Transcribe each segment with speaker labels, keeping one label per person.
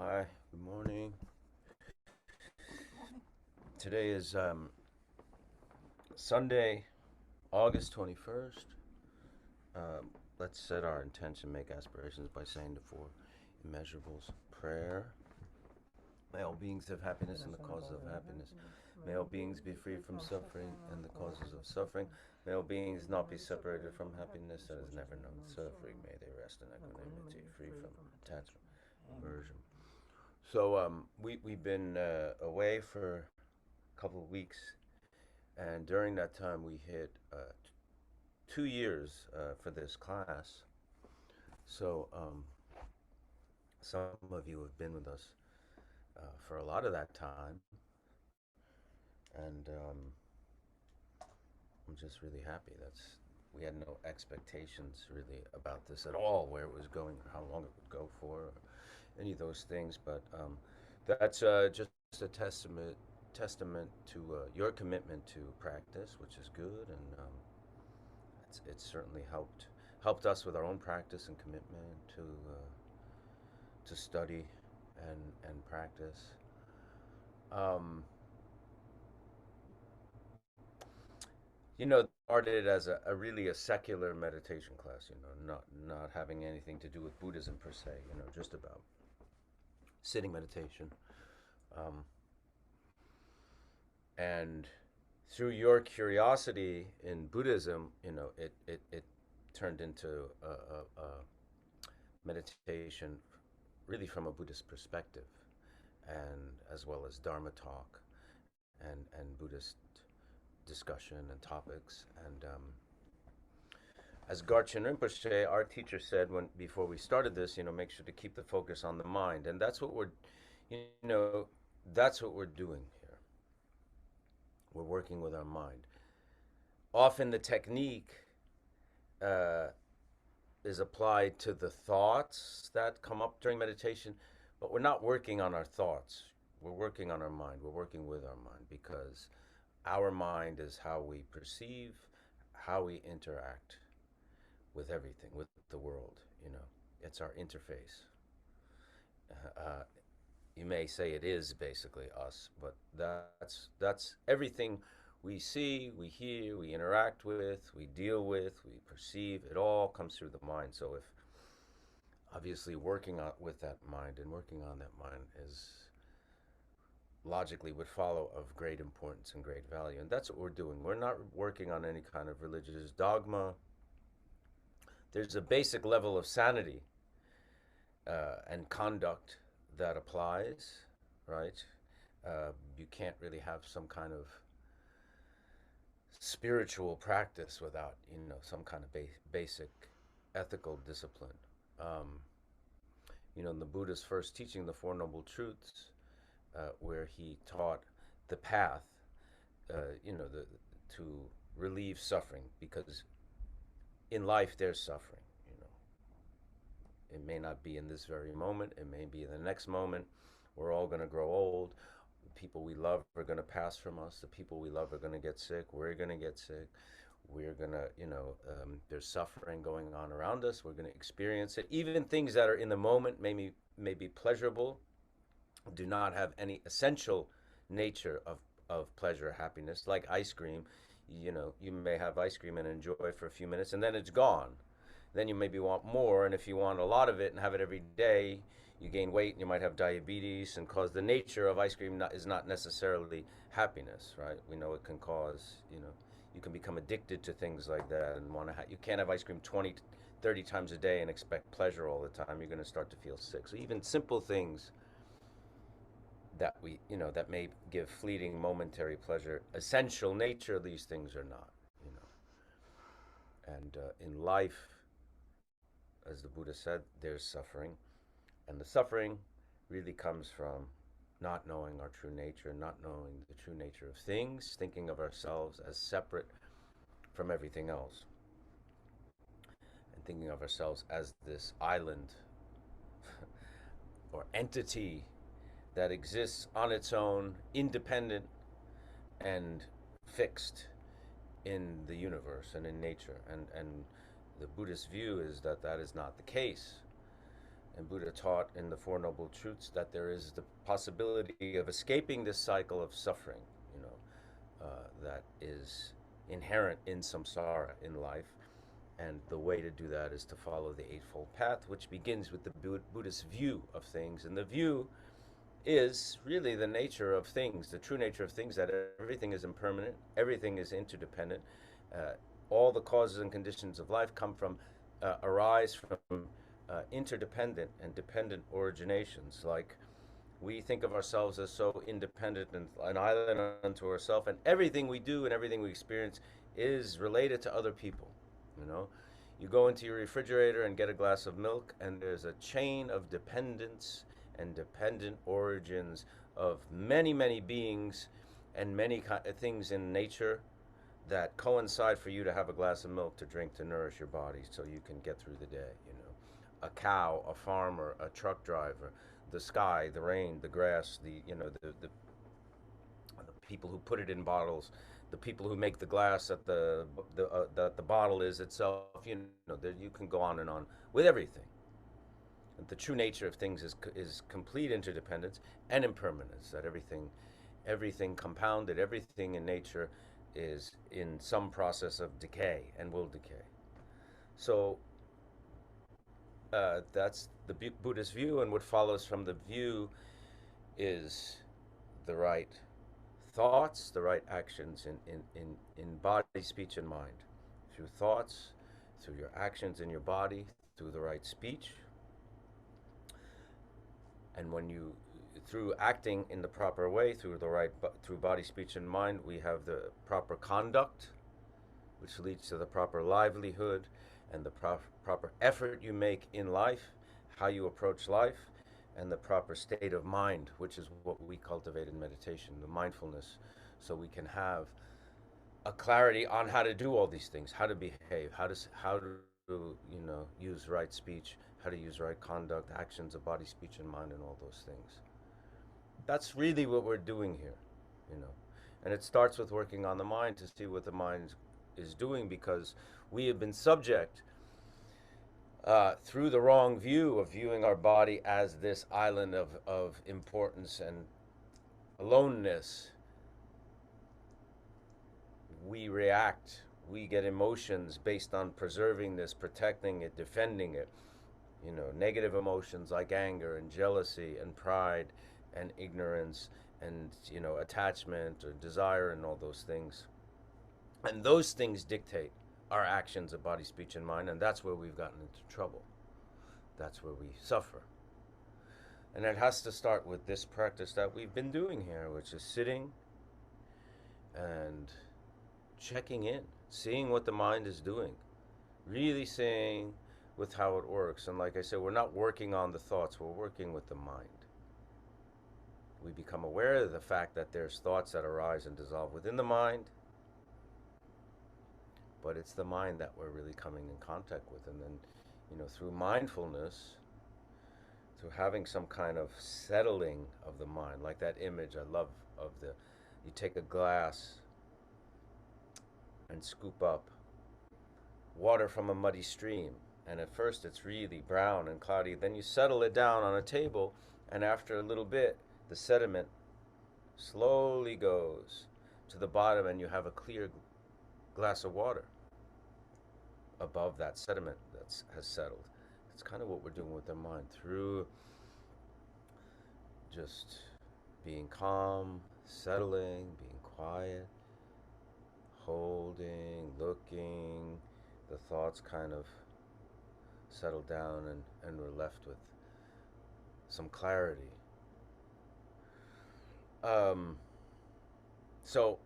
Speaker 1: Hi, good morning. Today is Sunday, August 21st. Let's set our intention, make aspirations by saying the four immeasurables. Prayer. May all beings have happiness and the causes of happiness. May all beings be free from suffering and the causes of suffering. May all beings not be separated from happiness that has never known suffering. May they rest in equanimity, free from attachment, aversion. So we've been away for a couple of weeks, and during that time we hit 2 years for this class. So some of you have been with us for a lot of that time, and I'm just really happy. We had no expectations really about this at all, where it was going, or how long it would go for, or any of those things. But that's just a testament to your commitment to practice, which is good, and it's certainly helped us with our own practice and commitment to study and practice. Um, Started as a really a secular meditation class. Not having anything to do with Buddhism per se. Just about sitting meditation. Um, and through your curiosity in Buddhism, it turned into meditation really from a Buddhist perspective, and as well as Dharma talk and Buddhist discussion and topics. And as Garchen Rinpoche, our teacher, said before we started this, make sure to keep the focus on the mind, and that's what you know, that's what we're doing here. We're working with our mind. Often the technique uh, is applied to the thoughts that come up during meditation, but we're not working on our thoughts. We're working on our mind. We're working with our mind, because our mind is how we perceive, how we interact with everything, with the world. It's our interface. Uh, you may say it is basically us, but that's everything we see, we hear, we interact with, we deal with, we perceive. It all comes through the mind. So if obviously working with that mind and working on that mind is logically would follow of great importance and great value. And that's what we're doing. We're not working on any kind of religious dogma. There's a basic level of sanity and conduct that applies, right? You can't really have some kind of spiritual practice without, some kind of basic ethical discipline. Um, in the Buddha's first teaching, the Four Noble Truths, where he taught the path, to relieve suffering, because in life there's suffering. It may not be in this very moment. It may be in the next moment. We're all going to grow old. The people we love are going to pass from us. The people we love are going to get sick. We're going to get sick. We're going to, there's suffering going on around us. We're going to experience it. Even things that are in the moment may be pleasurable, do not have any essential nature of pleasure or happiness, like ice cream. You may have ice cream and enjoy it for a few minutes, and then it's gone. Then you maybe want more, and if you want a lot of it and have it every day, you gain weight and you might have diabetes, and cause the nature of ice cream is not necessarily happiness, right? We know it can cause, you can become addicted to things like that, and you can't have ice cream 20, 30 times a day and expect pleasure all the time. You're going to start to feel sick. So even simple things that may give fleeting momentary pleasure, essential nature of these things are not. And in life, as the Buddha said, there's suffering. And the suffering really comes from not knowing our true nature, not knowing the true nature of things, thinking of ourselves as separate from everything else, and thinking of ourselves as this island or entity that exists on its own, independent and fixed in the universe and in nature. And the Buddhist view is that that is not the case. And Buddha taught in the Four Noble Truths that there is the possibility of escaping this cycle of suffering, you know, that is inherent in samsara, in life. And the way to do that is to follow the Eightfold Path, which begins with the Buddhist view of things. And the view is really the nature of things, the true nature of things, that everything is impermanent, everything is interdependent. Uh, all the causes and conditions of life arise from interdependent and dependent originations. Like, we think of ourselves as so independent and an island unto ourselves, and everything we do and everything we experience is related to other people. You know, you go into your refrigerator and get a glass of milk, and there's a chain of dependence and dependent origins of many, many beings and many things in nature that coincide for you to have a glass of milk to drink to nourish your body so you can get through the day. You know, a cow, a farmer, a truck driver, the sky, the rain, the grass, the people who put it in bottles, the people who make the glass that the bottle is itself. You know, you can go on and on with everything. The true nature of things is complete interdependence and impermanence. That everything compounded, everything in nature is in some process of decay and will decay. So that's the Buddhist view, and what follows from the view is the right thoughts, the right actions in body, speech, and mind. Through thoughts, through your actions in your body, through the right speech, and when you through acting in the proper way, through body, speech, and mind, we have the proper conduct, which leads to the proper livelihood and the proper effort you make in life, how you approach life, and the proper state of mind, which is what we cultivate in meditation, the mindfulness, so we can have a clarity on how to do all these things, how to behave, how to use right speech, how to use right conduct, actions of body, speech, and mind, and all those things. That's really what we're doing here, you know. And it starts with working on the mind to see what the mind is doing, because we have been subject through the wrong view of viewing our body as this island of importance and aloneness. We react, we get emotions based on preserving this, protecting it, defending it. You know, negative emotions like anger and jealousy and pride and ignorance and, you know, attachment or desire and all those things. And those things dictate our actions of body, speech, and mind, and that's where we've gotten into trouble. That's where we suffer. And it has to start with this practice that we've been doing here, which is sitting and checking in, seeing what the mind is doing, really seeing with how it works. And like I said, we're not working on the thoughts, we're working with the mind. We become aware of the fact that there's thoughts that arise and dissolve within the mind, but it's the mind that we're really coming in contact with. And then, you know, through mindfulness, through having some kind of settling of the mind, like that image I love of you take a glass and scoop up water from a muddy stream, and at first it's really brown and cloudy, then you settle it down on a table, and after a little bit the sediment slowly goes to the bottom, and you have a clear glass of water above that sediment that has settled. It's kind of what we're doing with the mind, through just being calm, settling, being quiet, holding, looking. The thoughts kind of settle down, and we're left with some clarity. So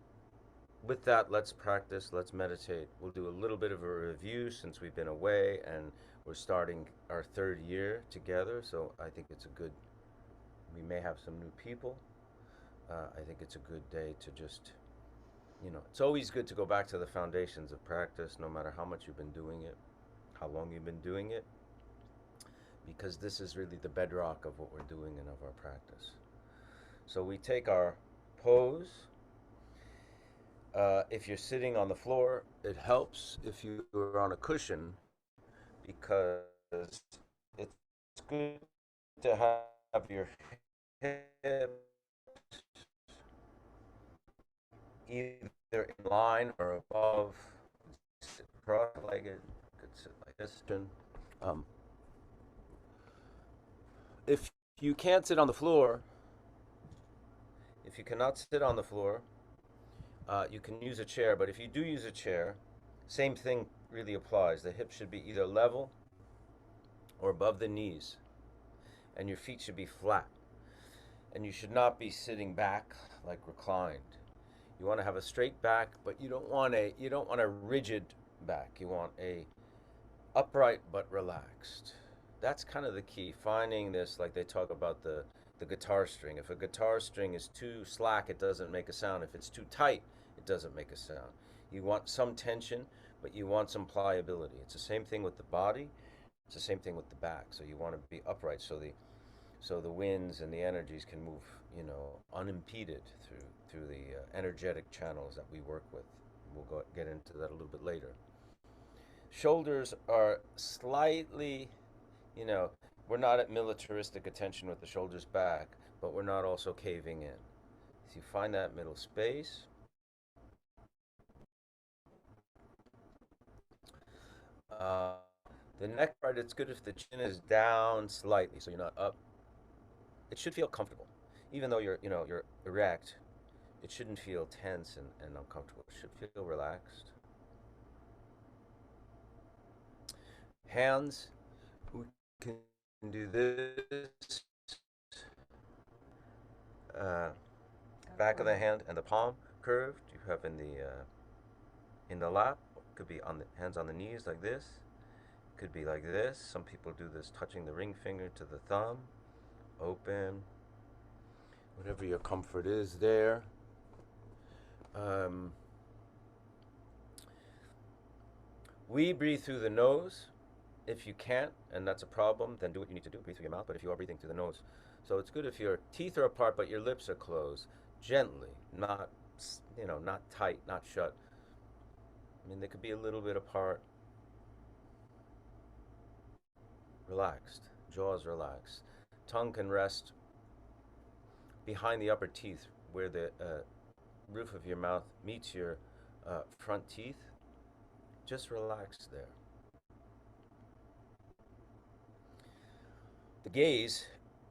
Speaker 1: with that, let's practice, let's meditate. We'll do a little bit of a review since we've been away, and we're starting our third year together, so I think it's a good, we may have some new people. I think it's a good day to just, you know, it's always good to go back to the foundations of practice, no matter how much you've been doing it, how long you've been doing it, because this is really the bedrock of what we're doing and of our practice. So we take our pose. If you're sitting on the floor, it helps if you're on a cushion, because it's good to have your hips either in line or above. Sit cross-legged. Could sit like this. Um, if you can't sit on the floor, if you cannot sit on the floor, you can use a chair. But if you do use a chair, same thing really applies. The hips should be either level or above the knees, and your feet should be flat. And you should not be sitting back like reclined. You want to have a straight back, but you don't want a rigid back. You want a upright but relaxed. That's kind of the key. Finding this, like they talk about the guitar string. If a guitar string is too slack, it doesn't make a sound. If it's too tight, it doesn't make a sound. You want some tension, but you want some pliability. It's the same thing with the body. It's the same thing with the back. So you want to be upright so the winds and the energies can move, unimpeded through the energetic channels that we work with. Get into that a little bit later. Shoulders are slightly, you know, we're not at militaristic attention with the shoulders back, but we're not also caving in. So you find that middle space. Uh, the neck part, it's good if the chin is down slightly, so you're not up. It should feel comfortable, even though you're erect. It shouldn't feel tense and uncomfortable. It should feel relaxed. Hands, we can do this. Uh, Back of the hand and the palm curved. You have in the lap. Could be on the hands on the knees like this. Could be like this. Some people do this touching the ring finger to the thumb. Open. Whatever your comfort is there. We breathe through the nose. If you can't, and that's a problem, then do what you need to do. Breathe through your mouth, but if you are breathing through the nose. So it's good if your teeth are apart, but your lips are closed. Gently, not tight, not shut. I mean, they could be a little bit apart. Relaxed. Jaws relaxed. Tongue can rest behind the upper teeth where the roof of your mouth meets your front teeth. Just relax there. The gaze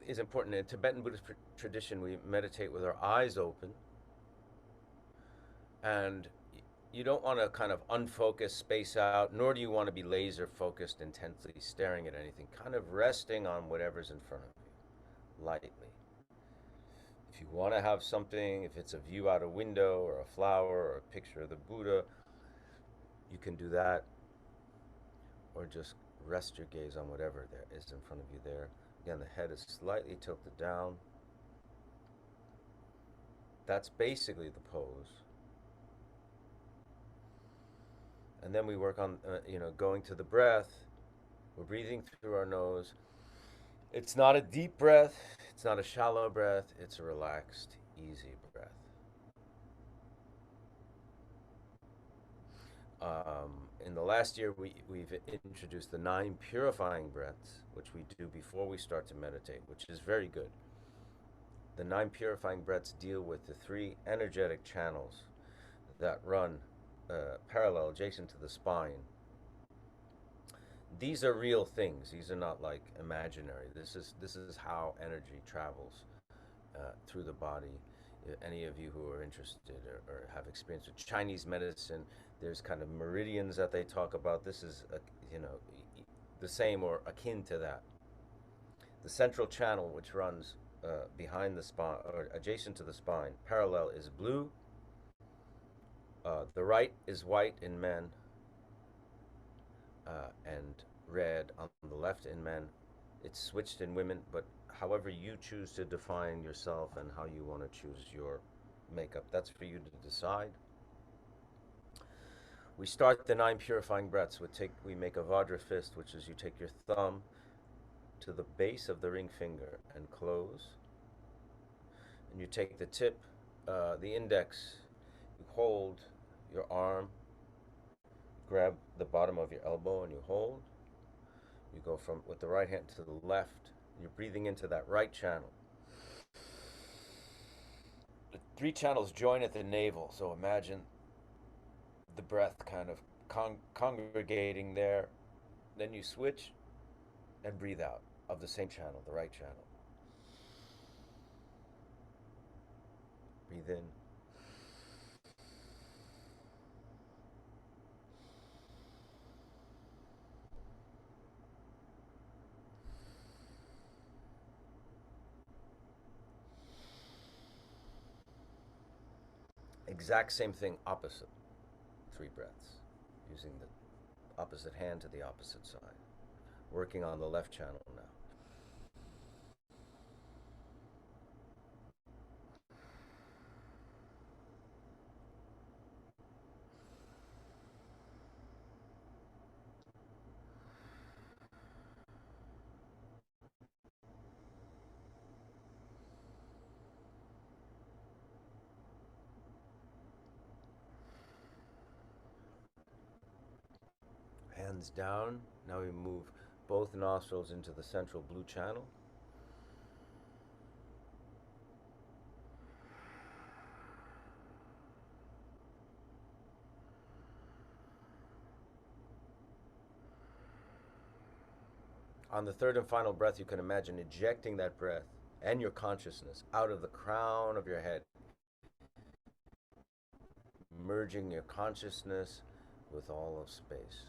Speaker 1: is important. In Tibetan Buddhist tradition, we meditate with our eyes open. And you don't want to kind of unfocus, space out, nor do you want to be laser focused, intensely staring at anything. Kind of resting on whatever's in front of you, lightly. If you want to have something, if it's a view out a window or a flower or a picture of the Buddha, you can do that. Or just rest your gaze on whatever there is in front of you there. Again, the head is slightly tilted down. That's basically the pose. And then we work on, going to the breath. We're breathing through our nose. It's not a deep breath. It's not a shallow breath. It's a relaxed, easy breath. In the last year, we've introduced the 9 purifying breaths, which we do before we start to meditate, which is very good. The 9 purifying breaths deal with the 3 energetic channels that run parallel, adjacent to the spine. These are real things. These are not like imaginary. This is how energy travels through the body. Any of you who are interested or have experience with Chinese medicine, there's kind of meridians that they talk about. This is the same or akin to that. The central channel, which runs behind the spine or adjacent to the spine, parallel, is blue. The right is white in men, and red on the left in men. It's switched in women, but however you choose to define yourself and how you want to choose your makeup, that's for you to decide. We start the 9 purifying breaths. We make a Vajra fist, which is you take your thumb to the base of the ring finger and close. And you take the tip, the index, you hold your arm, grab the bottom of your elbow and you hold. You go from with the right hand to the left. You're breathing into that right channel. The three channels join at the navel, so imagine the breath kind of congregating there. Then you switch and breathe out of the same channel, the right channel. Breathe in. Exact same thing, opposite. Three breaths. Using the opposite hand to the opposite side. Working on the left channel now. Hands down. Now we move both nostrils into the central blue channel. On the third and final breath, you can imagine ejecting that breath and your consciousness out of the crown of your head, merging your consciousness with all of space.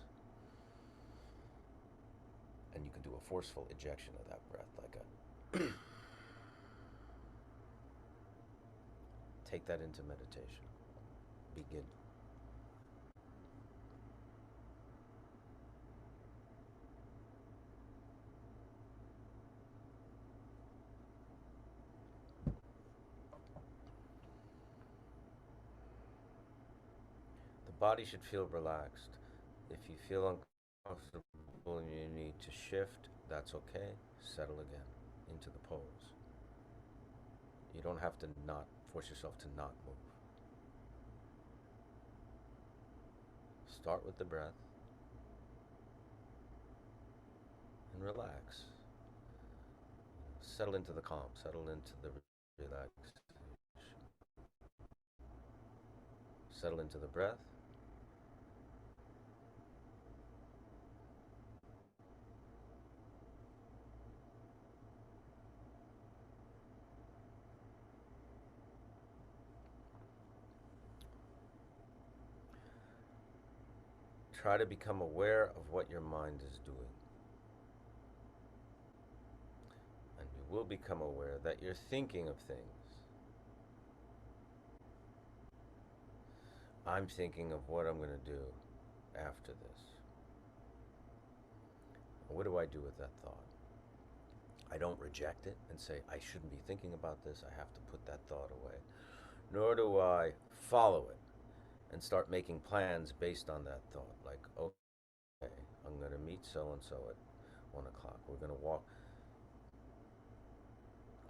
Speaker 1: And you can do a forceful ejection of that breath, like a take that into meditation. Begin. The body should feel relaxed. If you feel uncomfortable and you need to shift, that's okay. Settle again into the pose. You don't have to not force yourself to not move. Start with the breath and relax. Settle into the calm, settle into the relaxation. Settle into the breath. Try to become aware of what your mind is doing. And you will become aware that you're thinking of things. I'm thinking of what I'm going to do after this. What do I do with that thought? I don't reject it and say, I shouldn't be thinking about this, I have to put that thought away. Nor do I follow it and start making plans based on that thought. Like, okay, I'm going to meet so-and-so at 1 o'clock. We're going to walk.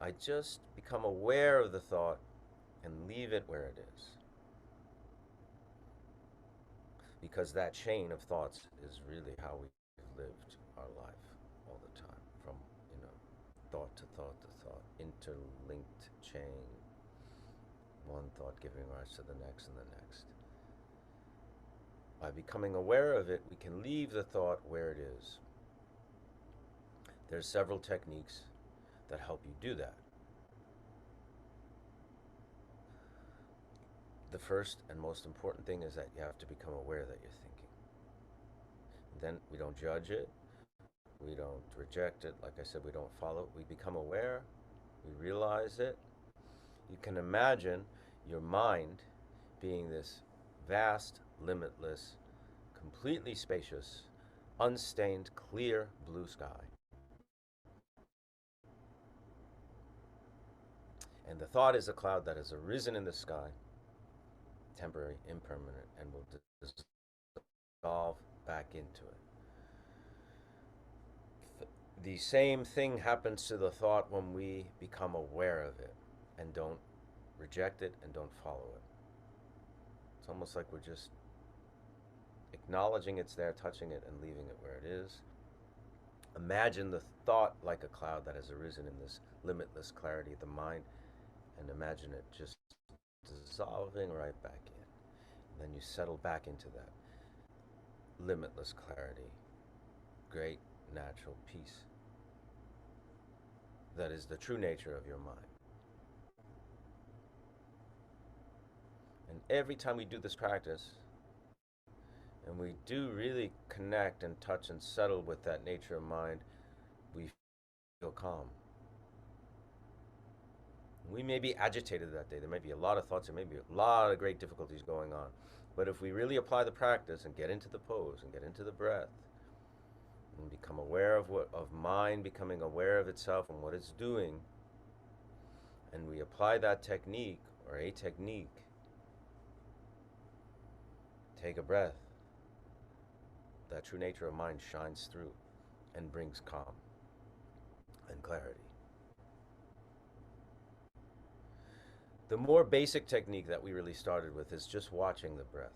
Speaker 1: I just become aware of the thought and leave it where it is. Because that chain of thoughts is really how we've lived our life all the time. From, thought to thought to thought, interlinked chain. One thought giving rise to the next and the next. By becoming aware of it, we can leave the thought where it is. There's several techniques that help you do that. The first and most important thing is that you have to become aware that you're thinking. Then we don't judge it. We don't reject it. Like I said, we don't follow it. We become aware. We realize it. You can imagine your mind being this vast, limitless, completely spacious, unstained, clear blue sky. And the thought is a cloud that has arisen in the sky, temporary, impermanent, and will dissolve back into it. The same thing happens to the thought when we become aware of it and don't reject it and don't follow it. It's almost like we're just acknowledging it's there, touching it, and leaving it where it is. Imagine the thought like a cloud that has arisen in this limitless clarity of the mind, and imagine it just dissolving right back in. And then you settle back into that limitless clarity, great natural peace that is the true nature of your mind. And every time we do this practice, and we do really connect and touch and settle with that nature of mind, we feel calm. We may be agitated that day. There may be a lot of thoughts. There may be a lot of great difficulties going on. But if we really apply the practice and get into the pose and get into the breath and become aware of mind becoming aware of itself and what it's doing, and we apply that technique or a technique, take a breath, that true nature of mind shines through and brings calm and clarity. The more basic technique that we really started with is just watching the breath.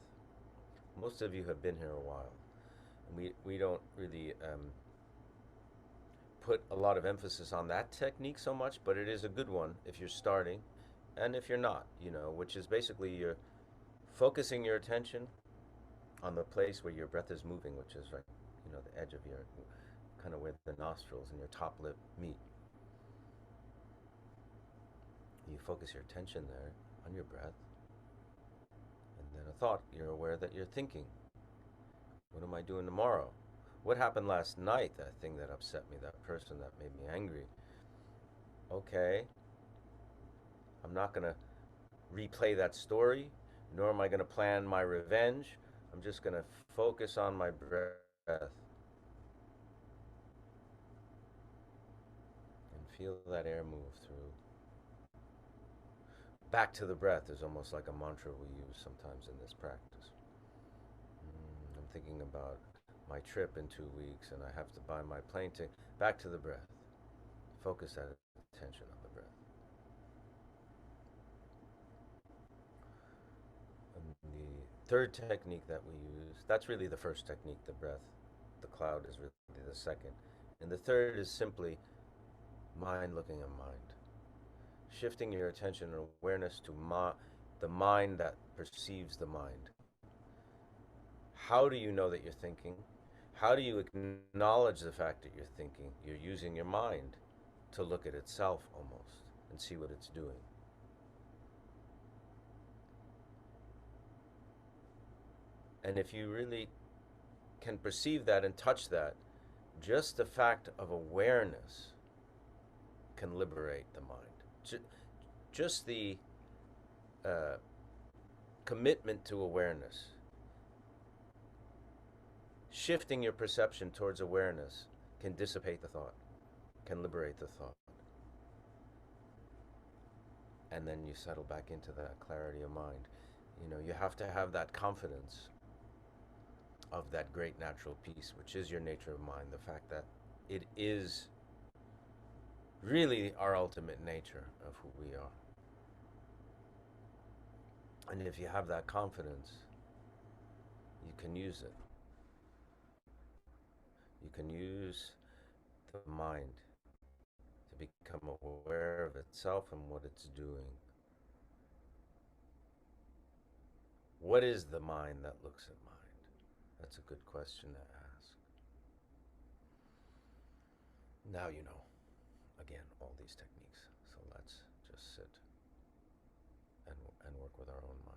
Speaker 1: Most of you have been here a while. We don't really put a lot of emphasis on that technique so much, but it is a good one if you're starting and if you're not, which is basically you're focusing your attention on the place where your breath is moving, which is right, the edge of your, kind of where the nostrils and your top lip meet. You focus your attention there on your breath, and then a thought, you're aware that you're thinking. What am I doing tomorrow? What happened last night, that thing that upset me, that person that made me angry? Okay, I'm not going to replay that story, nor am I going to plan my revenge. I'm just going to focus on my breath and feel that air move through. Back to the breath is almost like a mantra we use sometimes in this practice. I'm thinking about my trip in 2 weeks and I have to buy my plane ticket. Back to the breath. Focus that attention on the breath. And the third technique that we use, that's really the first technique, the breath. The cloud is really the second. And the third is simply mind looking at mind. Shifting your attention and awareness to the mind that perceives the mind. How do you know that you're thinking? How do you acknowledge the fact that you're thinking? You're using your mind to look at itself almost and see what it's doing. And if you really can perceive that and touch that, just the fact of awareness can liberate the mind. Just the commitment to awareness, shifting your perception towards awareness, can dissipate the thought, can liberate the thought. And then you settle back into that clarity of mind. You have to have that confidence of that great natural peace, which is your nature of mind, the fact that it is really our ultimate nature of who we are. And if you have that confidence, you can use it. You can use the mind to become aware of itself and what it's doing. What is the mind that looks at mind? That's a good question to ask. Now you know, again, all these techniques. So let's just sit and work with our own minds.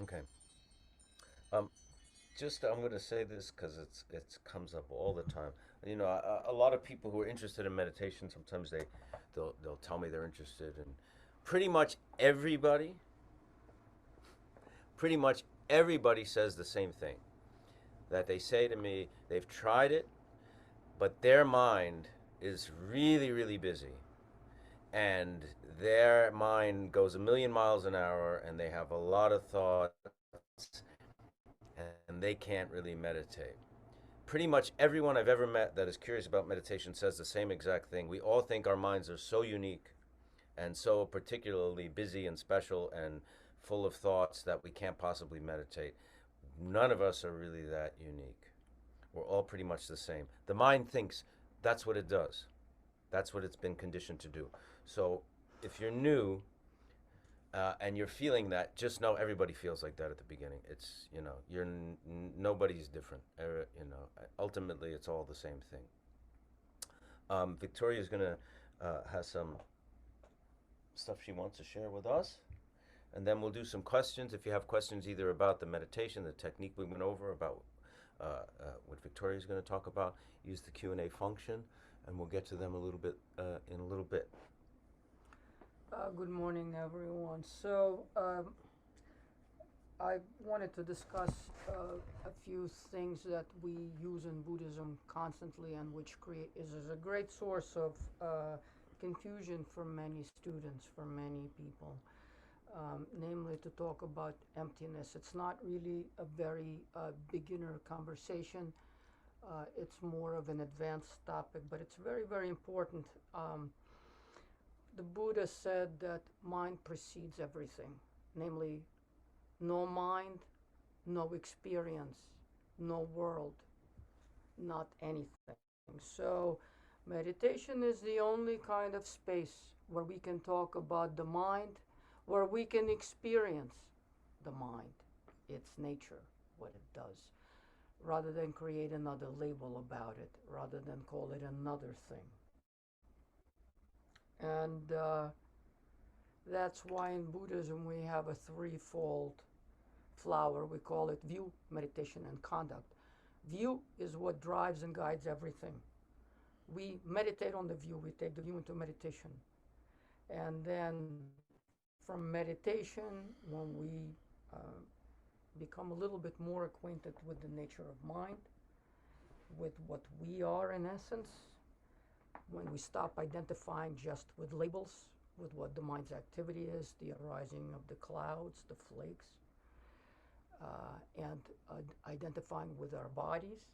Speaker 1: Okay. Um, just I'm going to say this because it comes up all the time. You know, a lot of people who are interested in meditation sometimes they'll tell me they're interested in pretty much everybody. Pretty much everybody says the same thing. That they say to me they've tried it, but their mind is really busy, and their mind goes a million miles an hour, and they have a lot of thoughts, and they can't really meditate. Pretty much everyone I've ever met that is curious about meditation says the same exact thing. We all think our minds are so unique and so particularly busy and special and full of thoughts that we can't possibly meditate. None of us are really that unique. We're all pretty much the same. The mind thinks that's what it does. That's what it's been conditioned to do. So if you're new and you're feeling that, just know everybody feels like that at the beginning. It's, you know, nobody's different. You know, ultimately it's all the same thing. Victoria's gonna has some stuff she wants to share with us, and then we'll do some questions. If you have questions either about the meditation, the technique we went over, about what Victoria's going to talk about, use the Q&A function, and we'll get to them a little bit in a little bit.
Speaker 2: Good morning, everyone. So, I wanted to discuss a few things that we use in Buddhism constantly and which is a great source of confusion for many students, for many people. Namely, to talk about emptiness. It's not really a very beginner conversation. It's more of an advanced topic, but it's very important. The Buddha said that mind precedes everything, namely, no mind, no experience, no world, not anything. So, meditation is the only kind of space where we can talk about the mind, where we can experience the mind, its nature, what it does, rather than create another label about it, rather than call it another thing. And that's why in Buddhism we have a threefold flower. We call it view, meditation, and conduct. View is what drives and guides everything. We meditate on the view, we take the view into meditation. And then from meditation, when we become a little bit more acquainted with the nature of mind, with what we are in essence, when we stop identifying just with labels, with what the mind's activity is, the arising of the clouds, the flakes, and identifying with our bodies,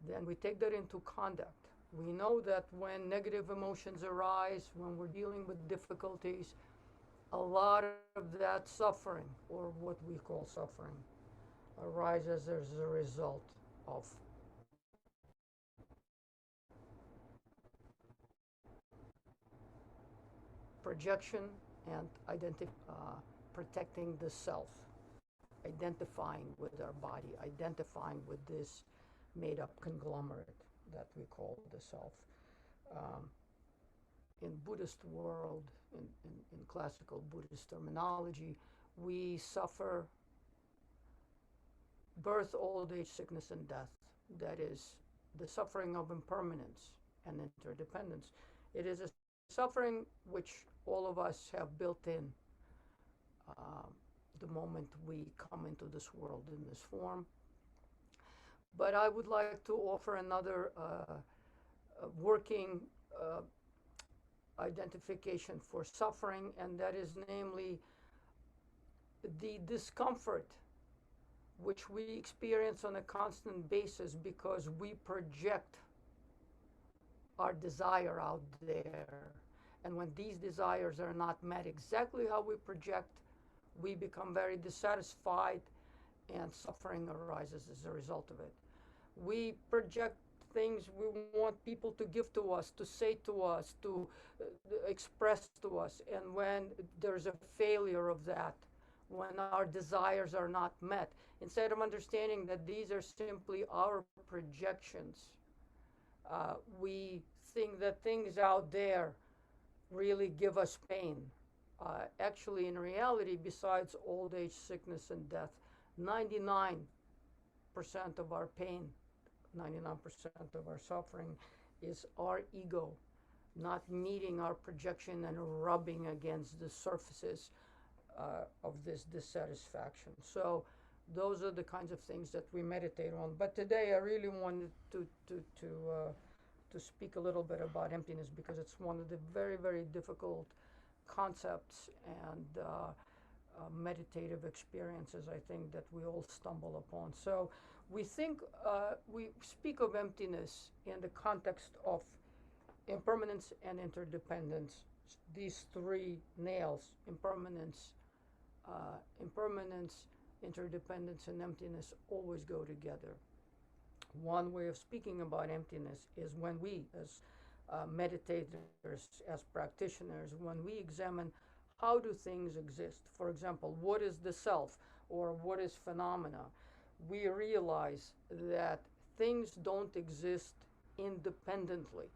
Speaker 2: then we take that into conduct. We know that when negative emotions arise, when we're dealing with difficulties, a lot of that suffering, or what we call suffering, arises as a result of projection and protecting the self, identifying with our body, identifying with this made up conglomerate that we call the self. Um, in Buddhist world, in classical Buddhist terminology, we suffer birth, old age, sickness, and death. That is the suffering of impermanence and interdependence. It is a suffering which all of us have built in uh, the moment we come into this world in this form. But I would like to offer another working identification for suffering, and that is namely the discomfort which we experience on a constant basis because we project our desire out there. And when these desires are not met exactly how we project, we become very dissatisfied and suffering arises as a result of it. We project things we want people to give to us, to say to us, to express to us. And when there's a failure of that, when our desires are not met, instead of understanding that these are simply our projections, we think that things out there really give us pain. Actually, in reality, besides old age, sickness, and death, 99% of our pain, 99% of our suffering is our ego not meeting our projection and rubbing against the surfaces of this dissatisfaction. So those are the kinds of things that we meditate on. But today I really wanted to speak a little bit about emptiness because it's one of the very, very difficult concepts and meditative experiences, I think, that we all stumble upon. So we speak of emptiness in the context of impermanence and interdependence. These three nails: impermanence, interdependence, and emptiness always go together. One way of speaking about emptiness is when we, as meditators, as practitioners, when we examine how do things exist. For example, what is the self or what is phenomena? We realize that things don't exist independently.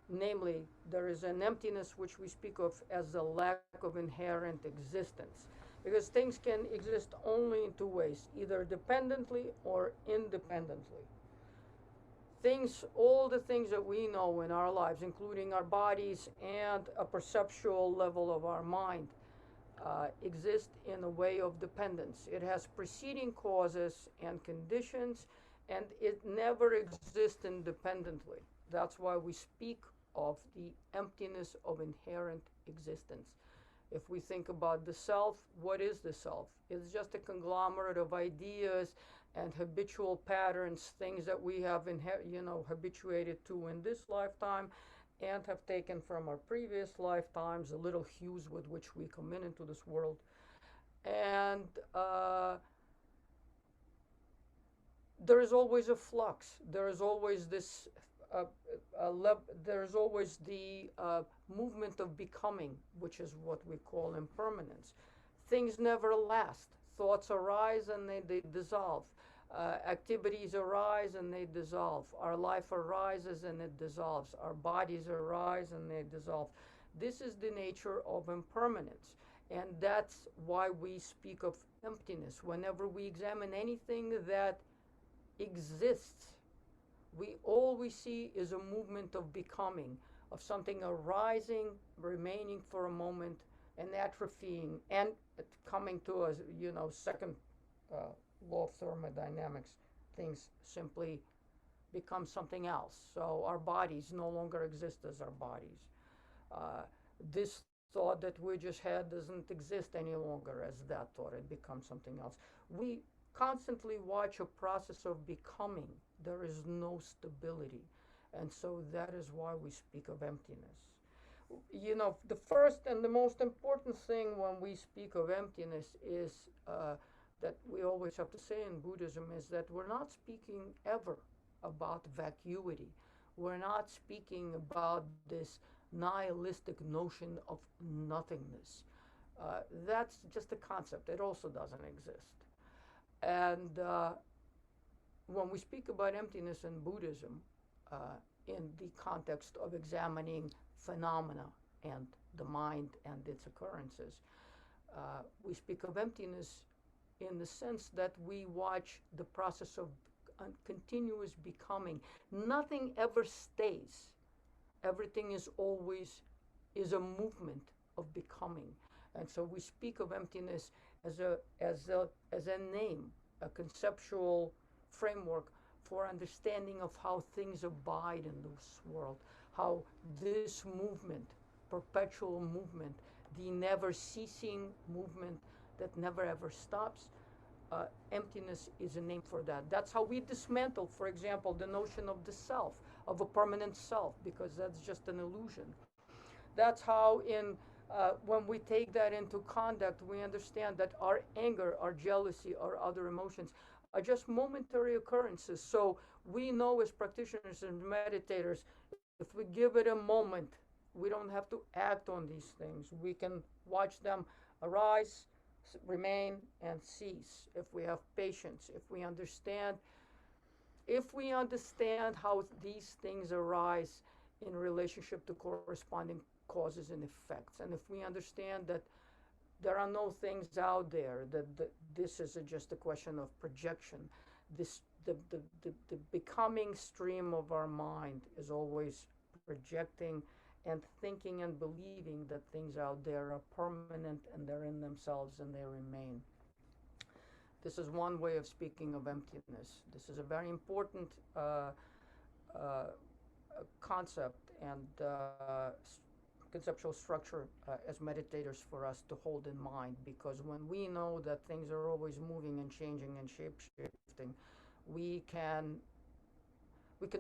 Speaker 2: Namely, there is an emptiness which we speak of as the lack of inherent existence. Because things can exist only in two ways, either dependently or independently. All the things that we know in our lives, including our bodies and a perceptual level of our mind, exist in a way of dependence. It has preceding causes and conditions, and it never exists independently. That's why we speak of the emptiness of inherent existence. If we think about the self, what is the self? It's just a conglomerate of ideas and habitual patterns, things that we have habituated to in this lifetime and have taken from our previous lifetimes, the little hues with which we come into this world. And there is always a flux. There is always this there's always the movement of becoming, which is what we call impermanence. Things never last. Thoughts arise and they dissolve. Activities arise and they dissolve. Our life arises and it dissolves. Our bodies arise and they dissolve. This is the nature of impermanence. And that's why we speak of emptiness. Whenever we examine anything that exists, all we see is a movement of becoming, of something arising, remaining for a moment, and atrophying, and coming to a second law of thermodynamics. Things simply become something else. So our bodies no longer exist as our bodies. This thought that we just had doesn't exist any longer as that thought. It becomes something else. We constantly watch a process of becoming. There is no stability. And so that is why we speak of emptiness. The first and the most important thing when we speak of emptiness is that we always have to say in Buddhism is that we're not speaking ever about vacuity. We're not speaking about this nihilistic notion of nothingness. That's just a concept. It also doesn't exist. And when we speak about emptiness in Buddhism, in the context of examining phenomena and the mind and its occurrences, we speak of emptiness in the sense that we watch the process of continuous becoming. Nothing ever stays. Everything is always a movement of becoming. And so we speak of emptiness as a name, a conceptual framework for understanding of how things abide in this world, how this movement, perpetual movement, the never ceasing movement that never ever stops, emptiness is a name for that. That's how we dismantle, for example, the notion of the self, of a permanent self, because that's just an illusion. That's how when we take that into conduct, we understand that our anger, our jealousy, our other emotions are just momentary occurrences. So we know as practitioners and meditators, if we give it a moment, we don't have to act on these things. We can watch them arise, remain, and cease. If we have patience, if we understand how these things arise in relationship to corresponding causes and effects. And if we understand that there are no things out there, that this is just a question of projection, the becoming stream of our mind is always projecting and thinking and believing that things out there are permanent and they're in themselves and they remain. This is one way of speaking of emptiness. This is a very important concept and conceptual structure as meditators for us to hold in mind, because when we know that things are always moving and changing and shape-shifting, we can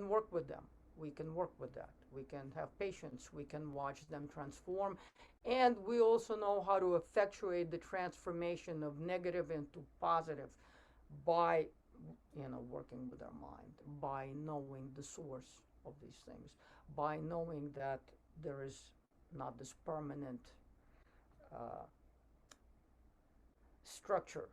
Speaker 2: work with them. We can work with that. We can have patience. We can watch them transform. And we also know how to effectuate the transformation of negative into positive by, working with our mind, by knowing the source of these things, by knowing that there is not this permanent structure,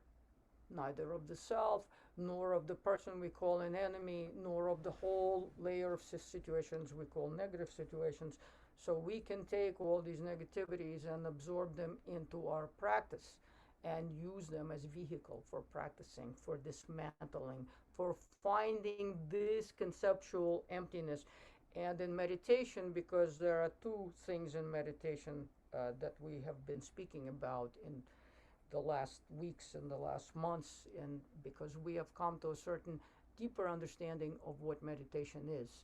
Speaker 2: neither of the self, nor of the person we call an enemy, nor of the whole layer of situations we call negative situations. So we can take all these negativities and absorb them into our practice and use them as vehicle for practicing, for dismantling, for finding this conceptual emptiness. And in meditation, because there are two things in meditation that we have been speaking about in the last weeks and the last months, and because we have come to a certain deeper understanding of what meditation is.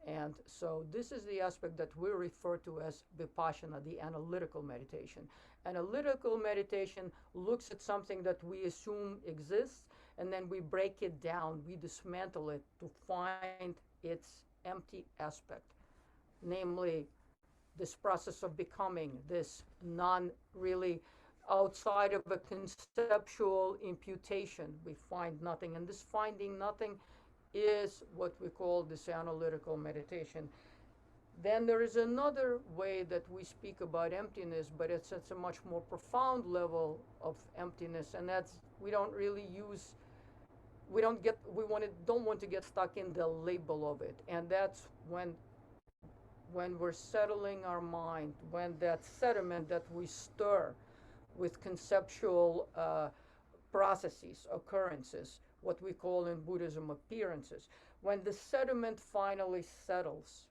Speaker 2: And so this is the aspect that we refer to as vipassana, the analytical meditation. Analytical meditation looks at something that we assume exists, and then we break it down, we dismantle it to find its empty aspect, namely this process of becoming, this non-really outside of a conceptual imputation. We find nothing, and this finding nothing is what we call this analytical meditation. Then there is another way that we speak about emptiness, but it's at a much more profound level of emptiness, and that's we don't want to get stuck in the label of it. And that's when we're settling our mind, when that sediment that we stir with conceptual processes, occurrences, what we call in Buddhism appearances, when the sediment finally settles,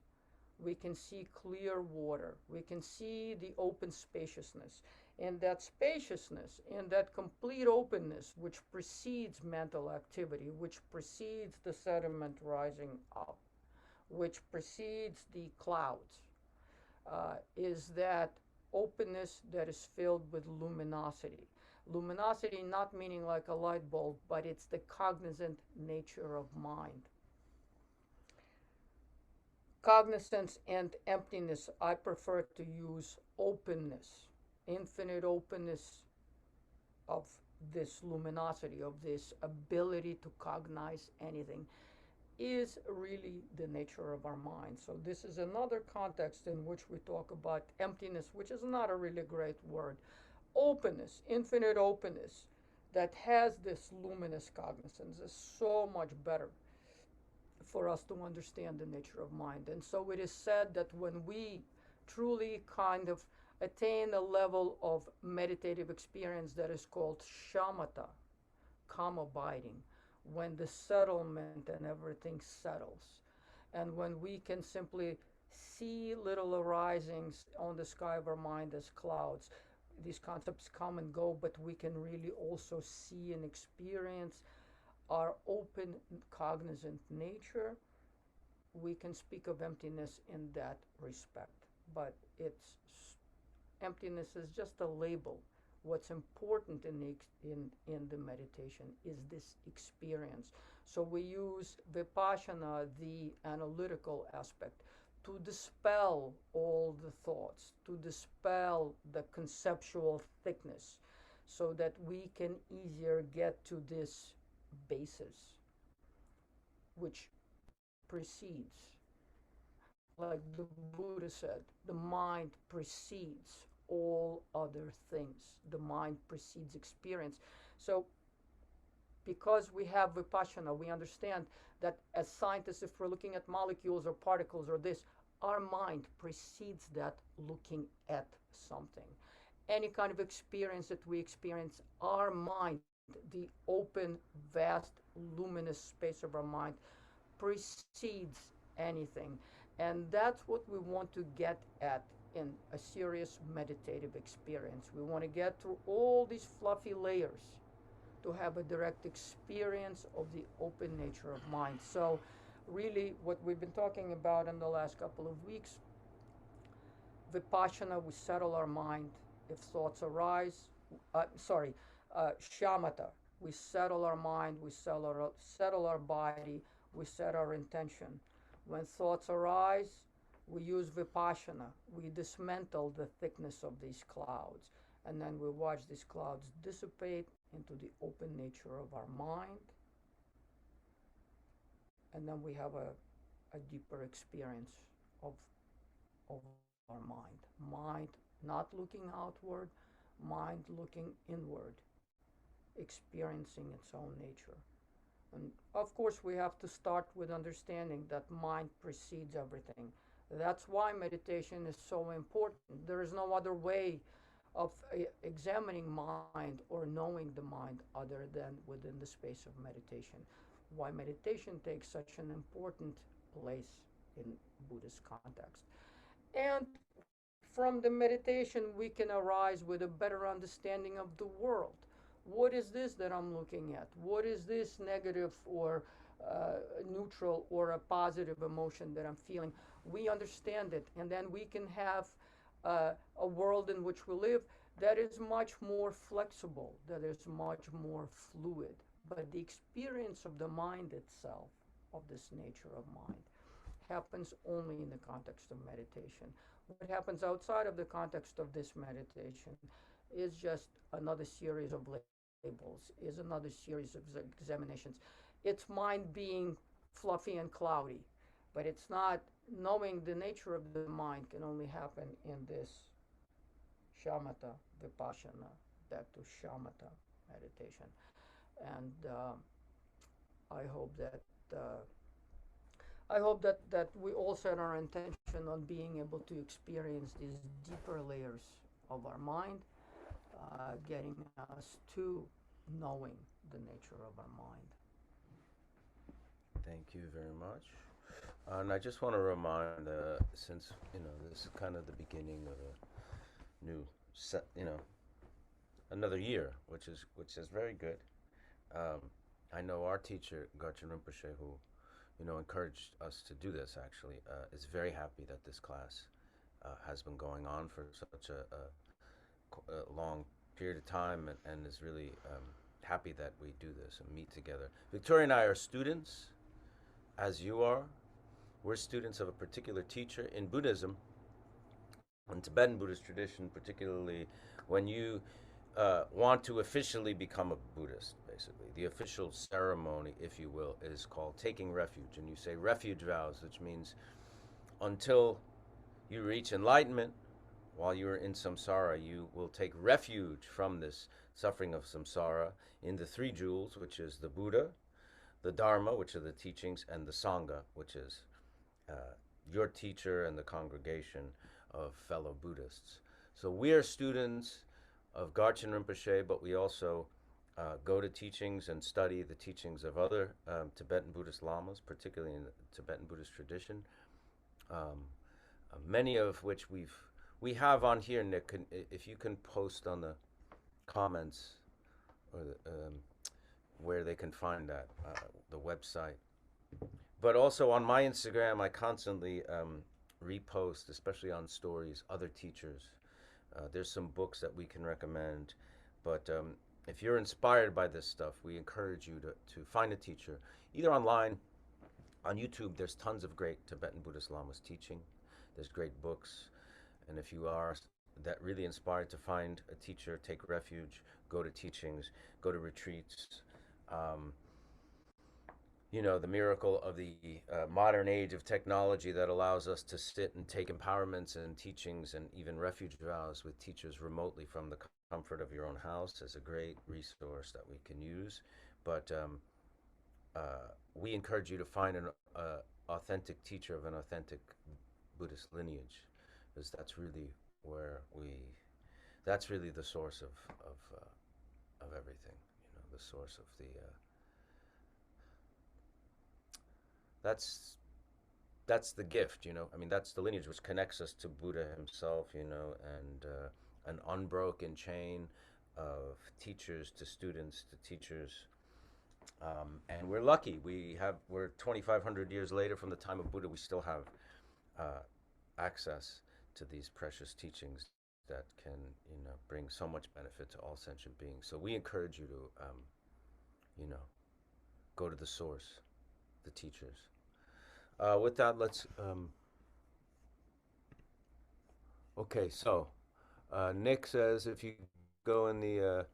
Speaker 2: we can see clear water. We can see the open spaciousness. And that spaciousness, and that complete openness, which precedes mental activity, which precedes the sediment rising up, which precedes the clouds, is that openness that is filled with luminosity. Luminosity not meaning like a light bulb, but it's the cognizant nature of mind. Cognizance and emptiness, I prefer to use openness, infinite openness of this luminosity, of this ability to cognize anything, is really the nature of our mind. So this is another context in which we talk about emptiness, which is not a really great word. Openness, infinite openness that has this luminous cognizance is so much better for us to understand the nature of mind. And so it is said that when we truly kind of attain a level of meditative experience that is called shamatha, calm abiding, when the settlement and everything settles, and when we can simply see little arisings on the sky of our mind as clouds, these concepts come and go, but we can really also see and experience our open, cognizant nature. We can speak of emptiness in that respect, but emptiness is just a label. What's important in the meditation is this experience. So we use vipassana, the analytical aspect, to dispel all the thoughts, to dispel the conceptual thickness, so that we can easier get to this basis, which precedes, like the Buddha said, the mind precedes all other things. The mind precedes experience. So because we have vipassana, we understand that as scientists, if we're looking at molecules or particles or this, our mind precedes that looking at something. Any kind of experience that we experience, our mind, the open, vast, luminous space of our mind, precedes anything. And that's what we want to get at in a serious meditative experience. We want to get through all these fluffy layers to have a direct experience of the open nature of mind. So, really, what we've been talking about in the last couple of weeks, Vipassana, we settle our mind. If thoughts arise, shamatha, we settle our mind, we settle our body, we set our intention. When thoughts arise, we use Vipassana. We dismantle the thickness of these clouds. And then we watch these clouds dissipate into the open nature of our mind. And then we have a deeper experience of our mind. Mind not looking outward, mind looking inward, experiencing its own nature. And of course, we have to start with understanding that mind precedes everything. That's why meditation is so important. There is no other way of examining mind or knowing the mind other than within the space of meditation. Why meditation takes such an important place in Buddhist context. And from the meditation, we can arise with a better understanding of the world. What is this that I'm looking at? What is this negative or neutral or a positive emotion that I'm feeling? We understand it, and then we can have a world in which we live that is much more flexible, that is much more fluid. But the experience of the mind itself, of this nature of mind, happens only in the context of meditation. What happens outside of the context of this meditation is just another series of labels, is another series of examinations. It's mind being fluffy and cloudy, but it's not. Knowing the nature of the mind can only happen in this shamatha, vipassana, back to shamatha meditation. And I hope that we all set our intention on being able to experience these deeper layers of our mind, getting us to knowing the nature of our mind.
Speaker 1: Thank you very much. And I just want to remind, since this is kind of the beginning of a new set, another year, which is very good. I know our teacher, Garchen Rinpoche, who encouraged us to do this, actually, is very happy that this class has been going on for such a long period of time, and is really happy that we do this and meet together. Victoria and I are students, as you are. We're students of a particular teacher in Buddhism, in Tibetan Buddhist tradition, particularly when you want to officially become a Buddhist, basically. The official ceremony, if you will, is called taking refuge. And you say refuge vows, which means until you reach enlightenment, while you're in samsara, you will take refuge from this suffering of samsara in the three jewels, which is the Buddha, the Dharma, which are the teachings, and the Sangha, which is your teacher and the congregation of fellow Buddhists. So we are students of Garchen Rinpoche, but we also go to teachings and study the teachings of other Tibetan Buddhist lamas, particularly in the Tibetan Buddhist tradition, many of which we have on here. Nick, if you can post on the comments or where they can find that, the website. But also on my Instagram, I constantly repost, especially on stories, other teachers. There's some books that we can recommend. But if you're inspired by this stuff, we encourage you to find a teacher, either online. On YouTube, there's tons of great Tibetan Buddhist lamas teaching. There's great books. And if you are that really inspired to find a teacher, take refuge, go to teachings, go to retreats. The miracle of the modern age of technology that allows us to sit and take empowerments and teachings and even refuge vows with teachers remotely from the comfort of your own house is a great resource that we can use. But we encourage you to find an authentic teacher of an authentic Buddhist lineage, because where we, that's really the source of everything. You know, the source of the that's that's the gift. You know, I mean, that's the lineage which connects us to Buddha himself. You know, and an unbroken chain of teachers to students to teachers. And we're lucky. We're 2,500 years later from the time of Buddha. We still have access to these precious teachings that can, bring so much benefit to all sentient beings. So we encourage you to, you know, go to the source, the teachers. With that, let's. Okay, so Nick says if you go in the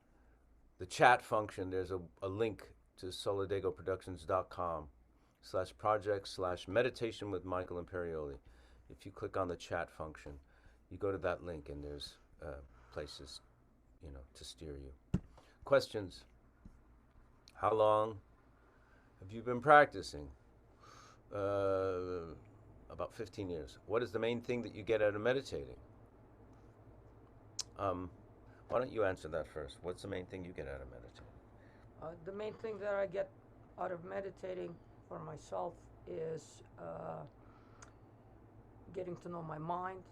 Speaker 1: chat function, there's a link to solidagoproductions.com/project/meditation with Michael Imperioli. If you click on the chat function, you go to that link and there's places, to steer you. Questions? How long have you been practicing? About 15 years. What is the main thing that you get out of meditating? Why don't you answer that first? What's the main thing you get out of meditating?
Speaker 2: The main thing that I get out of meditating for myself is getting to know my mind,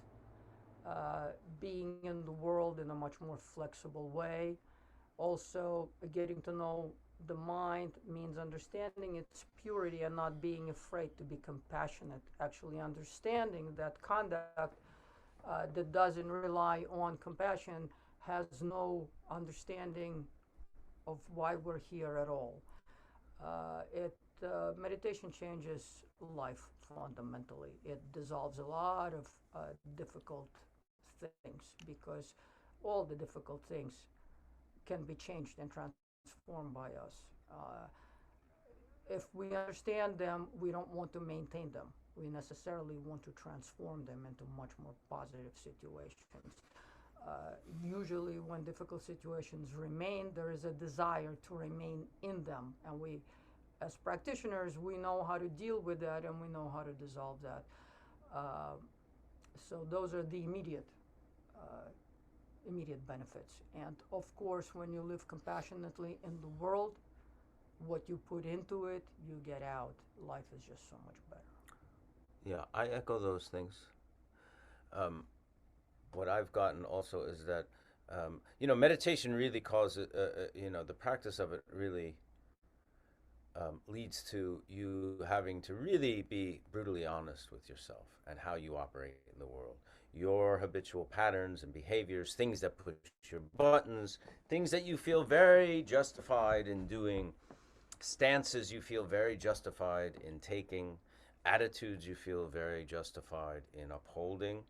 Speaker 2: being in the world in a much more flexible way. Also, getting to know the mind means understanding its purity and not being afraid to be compassionate. Actually, understanding that conduct that doesn't rely on compassion has no understanding of why we're here at all. Meditation changes life fundamentally. It dissolves a lot of difficult things, because all the difficult things can be changed and transformed by us. If we understand them, we don't want to maintain them. We necessarily want to transform them into much more positive situations. Usually when difficult situations remain, there is a desire to remain in them, and we, as practitioners, we know how to deal with that and we know how to dissolve that. So those are the immediate benefits. And of course, when you live compassionately in the world, what you put into it, you get out. Life is just so much better.
Speaker 1: Yeah, I echo those things. What I've gotten also is that, meditation really causes, the practice of it really leads to you having to really be brutally honest with yourself and how you operate in the world. Your habitual patterns and behaviors, things that push your buttons, things that you feel very justified in doing, stances you feel very justified in taking, attitudes you feel very justified in upholding,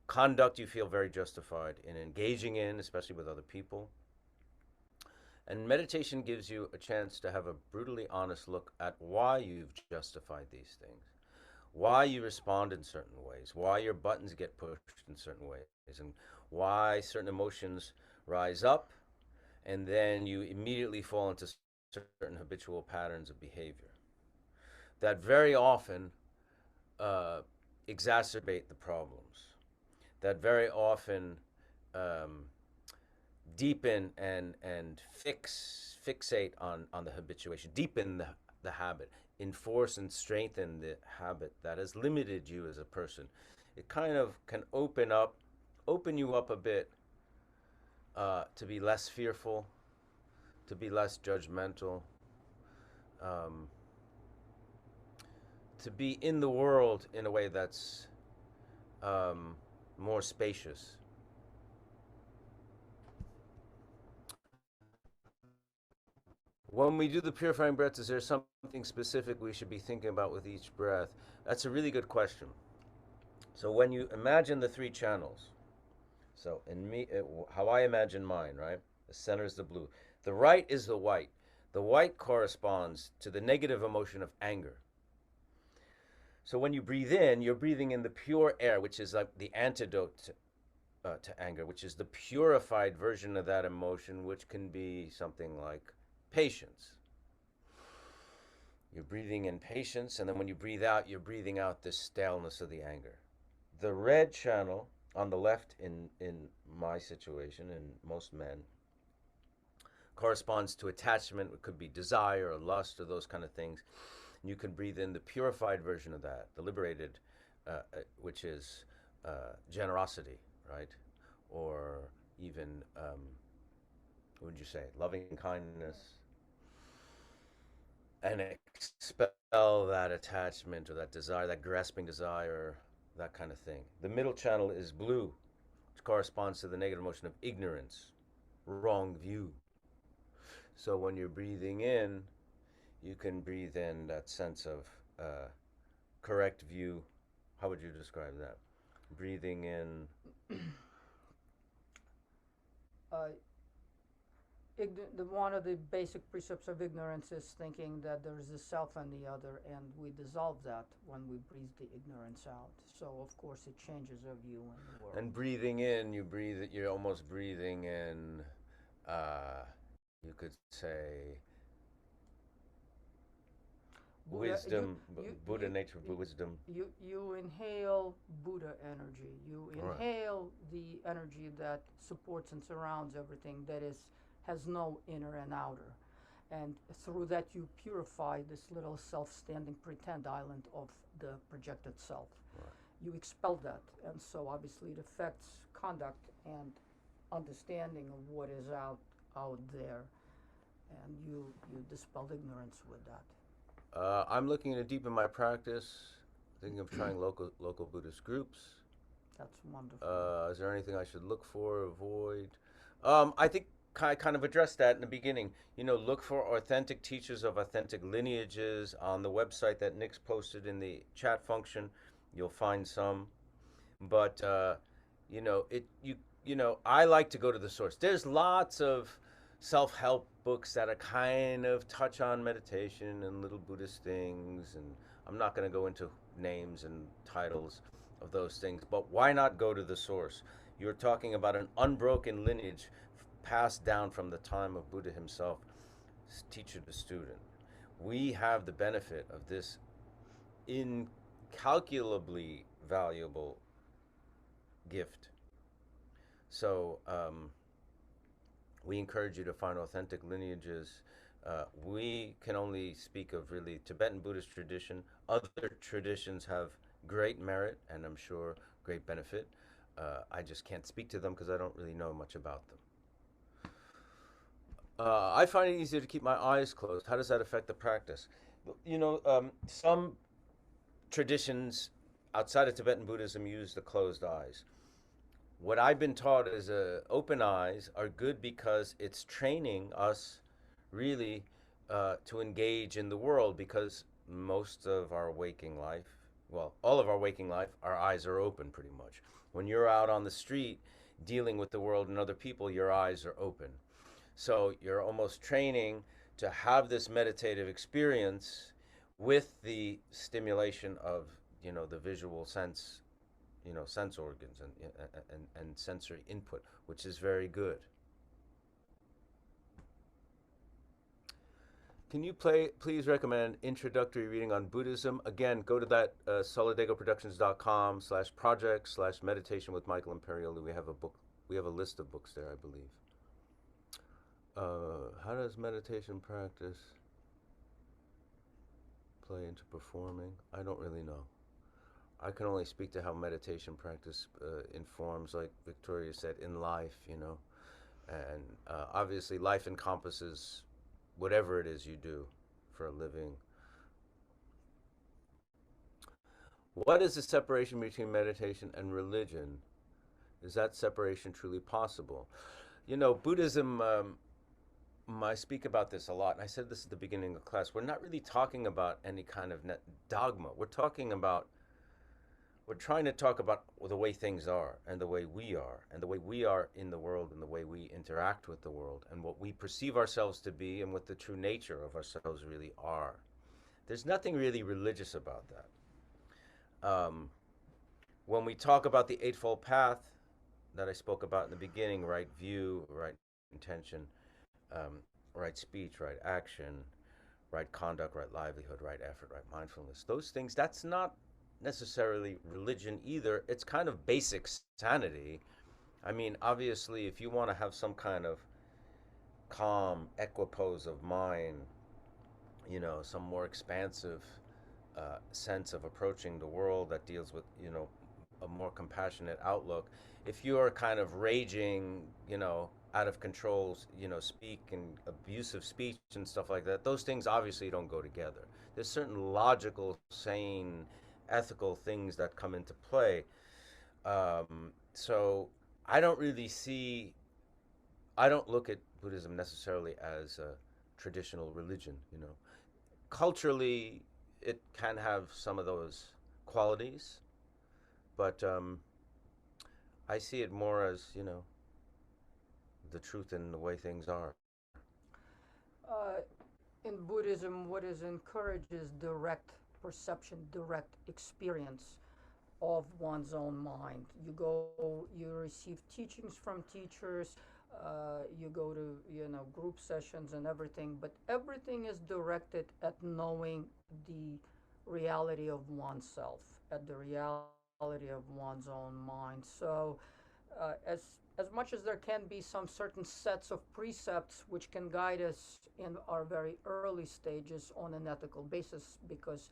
Speaker 1: conduct you feel very justified in engaging in, especially with other people. And meditation gives you a chance to have a brutally honest look at why you've justified these things, why you respond in certain ways, why your buttons get pushed in certain ways, and why certain emotions rise up, and then you immediately fall into certain habitual patterns of behavior that very often exacerbate the problems, that very often deepen and fixate on the habituation, deepen the habit, enforce and strengthen the habit that has limited you as a person. It kind of can open you up a bit to be less fearful, to be less judgmental, to be in the world in a way that's more spacious. When we do the purifying breaths, is there something specific we should be thinking about with each breath? That's a really good question. So when you imagine the three channels, so in me, how I imagine mine, right? The center is the blue. The right is the white. The white corresponds to the negative emotion of anger. So when you breathe in, you're breathing in the pure air, which is like the antidote to anger, which is the purified version of that emotion, which can be something like patience. You're breathing in patience, and then when you breathe out, you're breathing out this staleness of the anger. The red channel on the left in my situation, and most men, corresponds to attachment. It could be desire or lust or those kind of things. And you can breathe in the purified version of that, the liberated, which is generosity, right? Or even, what would you say, loving kindness, and expel that attachment or that desire, that grasping desire, that kind of thing. The middle channel is blue, which corresponds to the negative emotion of ignorance, wrong view. So when you're breathing in, you can breathe in that sense of correct view. How would you describe that? Breathing in.
Speaker 2: uh, One of the basic precepts of ignorance is thinking that there is a self and the other, and we dissolve that when we breathe the ignorance out. So of course it changes our view in the world.
Speaker 1: And breathing in, you're almost breathing in, you could say,
Speaker 2: Buddha,
Speaker 1: wisdom,
Speaker 2: you,
Speaker 1: Buddha
Speaker 2: you,
Speaker 1: nature, wisdom.
Speaker 2: you inhale Buddha energy. You
Speaker 1: Right.
Speaker 2: inhale the energy that supports and surrounds everything, that has no inner and outer. And through that you purify this little self-standing pretend island of the projected self.
Speaker 1: Right.
Speaker 2: You expel that, and so obviously it affects conduct and understanding of what is out there, and you dispel ignorance with that.
Speaker 1: I'm looking to deepen my practice, thinking of trying local Buddhist groups.
Speaker 2: That's wonderful.
Speaker 1: Is there anything I should look for, avoid? I think I kind of addressed that in the beginning. Look for authentic teachers of authentic lineages on the website that Nick's posted in the chat function. You'll find some, but I like to go to the source. There's lots of self-help books that are kind of touch on meditation and little Buddhist things, and I'm not going to go into names and titles of those things, but why not go to the source? You're talking about an unbroken lineage passed down from the time of Buddha himself, teacher to student. We have the benefit of this incalculably valuable gift. So we encourage you to find authentic lineages. We can only speak of really Tibetan Buddhist tradition. Other traditions have great merit and I'm sure great benefit. I just can't speak to them because I don't really know much about them. I find it easier to keep my eyes closed. How does that affect the practice? Some traditions outside of Tibetan Buddhism use the closed eyes. What I've been taught is open eyes are good because it's training us really to engage in the world, because most of our waking life, well, all of our waking life, our eyes are open pretty much. When you're out on the street dealing with the world and other people, your eyes are open. So you're almost training to have this meditative experience with the stimulation of, the visual sense, sense organs and sensory input, which is very good. Can you please recommend introductory reading on Buddhism? Again, go to that solidagoproductions.com/project/meditation with Michael Imperioli. We have a book. We have a list of books there, I believe. How does meditation practice play into performing? I don't really know. I can only speak to how meditation practice informs, like Victoria said, in life, and obviously life encompasses whatever it is you do for a living. What is the separation between meditation and religion? Is that separation truly possible? Buddhism, I speak about this a lot, and I said this at the beginning of class. We're not really talking about any kind of dogma. We're trying to talk about the way things are and the way we are and the way we are in the world and the way we interact with the world and what we perceive ourselves to be and what the true nature of ourselves really are. There's nothing really religious about that. When we talk about the Eightfold Path that I spoke about in the beginning, right view, right intention, right speech, right action, right conduct, right livelihood, right effort, right mindfulness. Those things, that's not necessarily religion either. It's kind of basic sanity. I mean, obviously, if you want to have some kind of calm equipoise of mind, some more expansive sense of approaching the world that deals with, a more compassionate outlook. If you are kind of raging, out of control, speak and abusive speech and stuff like that, those things obviously don't go together. There's certain logical, sane, ethical things that come into play. So I don't really see, I don't look at Buddhism necessarily as a traditional religion. Culturally, it can have some of those qualities, but I see it more as, the truth in the way things are.
Speaker 2: Uh, in Buddhism, what is encouraged is direct perception, direct experience of one's own mind. You receive teachings from teachers, you go to group sessions and everything, but everything is directed at knowing the reality of oneself, at the reality of one's own mind. So, as much as there can be some certain sets of precepts which can guide us in our very early stages on an ethical basis, because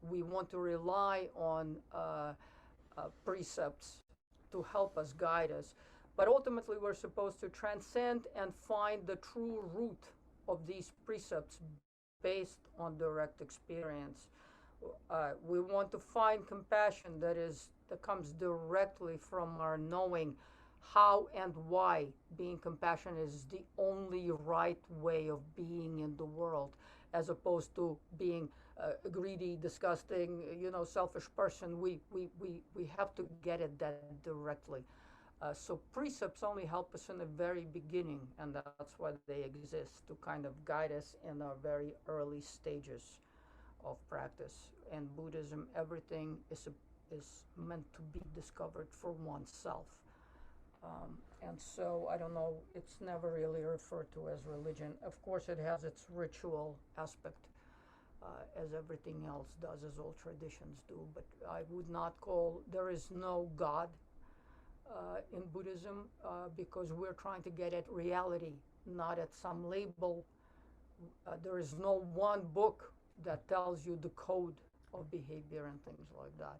Speaker 2: we want to rely on precepts to help us, guide us. But ultimately, we're supposed to transcend and find the true root of these precepts based on direct experience. We want to find compassion that comes directly from our knowing how and why being compassionate is the only right way of being in the world, as opposed to being a greedy, disgusting, selfish person. We have to get at that directly. So precepts only help us in the very beginning, and that's why they exist, to kind of guide us in our very early stages of practice. In Buddhism, everything is meant to be discovered for oneself. And so, I don't know, it's never really referred to as religion. Of course, it has its ritual aspect, as everything else does, as all traditions do. But I would not call, there is no God in Buddhism, because we're trying to get at reality, not at some label. There is no one book that tells you the code of behavior and things like that.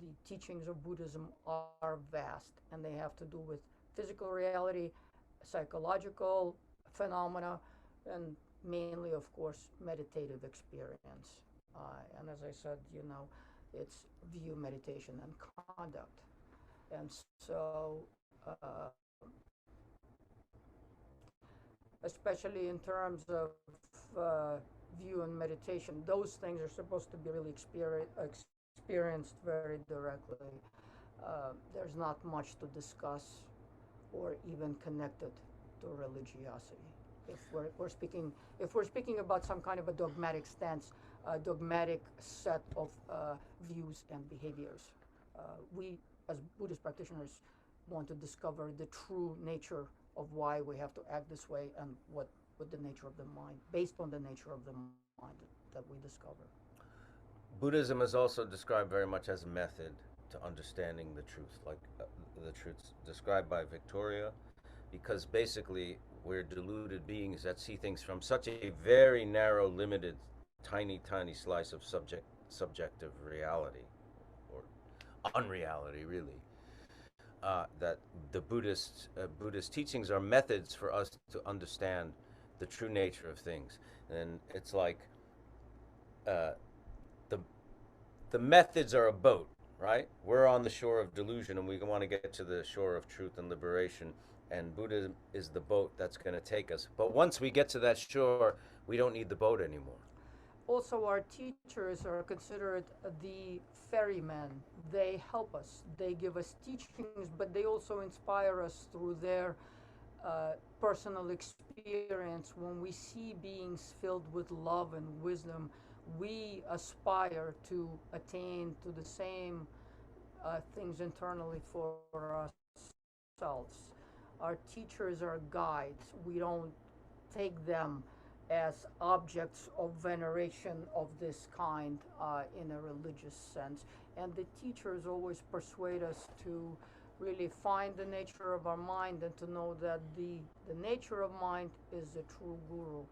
Speaker 2: The teachings of Buddhism are vast, and they have to do with physical reality, psychological phenomena, and mainly, of course, meditative experience. And as I said, it's view, meditation, and conduct. And so, uh, especially in terms of view and meditation, those things are supposed to be really experienced very directly. There's not much to discuss or even connected to religiosity. If we're speaking about some kind of a dogmatic stance, a dogmatic set of views and behaviors, we as Buddhist practitioners want to discover the true nature of why we have to act this way, and what the nature of the mind, based on the nature of the mind that we discover.
Speaker 1: Buddhism is also described very much as a method to understanding the truth, like the truths described by Victoria, because basically we're deluded beings that see things from such a very narrow, limited, tiny, tiny slice of subjective reality, or unreality, really. That the Buddhist teachings are methods for us to understand the true nature of things, and it's like uh, the the methods are a boat, right? We're on the shore of delusion, and we want to get to the shore of truth and liberation. And Buddhism is the boat that's going to take us. But once we get to that shore, we don't need the boat anymore.
Speaker 2: Also, our teachers are considered the ferrymen. They help us. They give us teachings, but they also inspire us through their personal experience. When we see beings filled with love and wisdom, we aspire to attain to the same things internally for ourselves. Our teachers are guides. We don't take them as objects of veneration of this kind in a religious sense. And the teachers always persuade us to really find the nature of our mind and to know that the nature of mind is the true guru.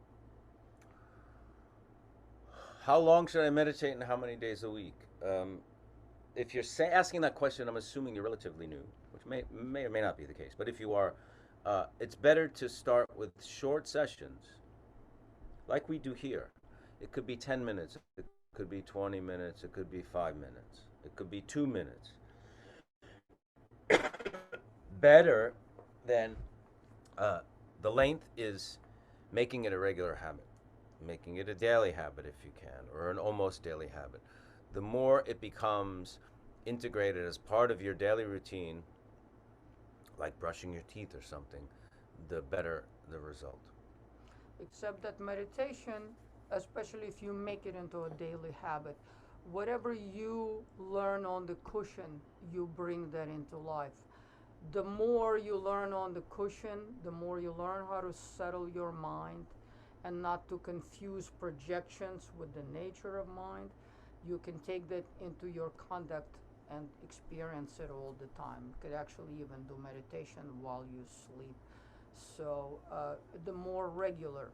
Speaker 1: How long should I meditate and how many days a week? If you're asking that question, I'm assuming you're relatively new, which may or may not be the case. But if you are, it's better to start with short sessions, like we do here. It could be 10 minutes, it could be 20 minutes, it could be 5 minutes, it could be 2 minutes. Better than the length is making it a regular habit, making it a daily habit if you can, or an almost daily habit. The more it becomes integrated as part of your daily routine, like brushing your teeth or something, the better the result.
Speaker 2: Except that meditation, especially if you make it into a daily habit, whatever you learn on the cushion, you bring that into life. The more you learn on the cushion, the more you learn how to settle your mind and not to confuse projections with the nature of mind. You can take that into your conduct and experience it all the time. You could actually even do meditation while you sleep. So the more regular,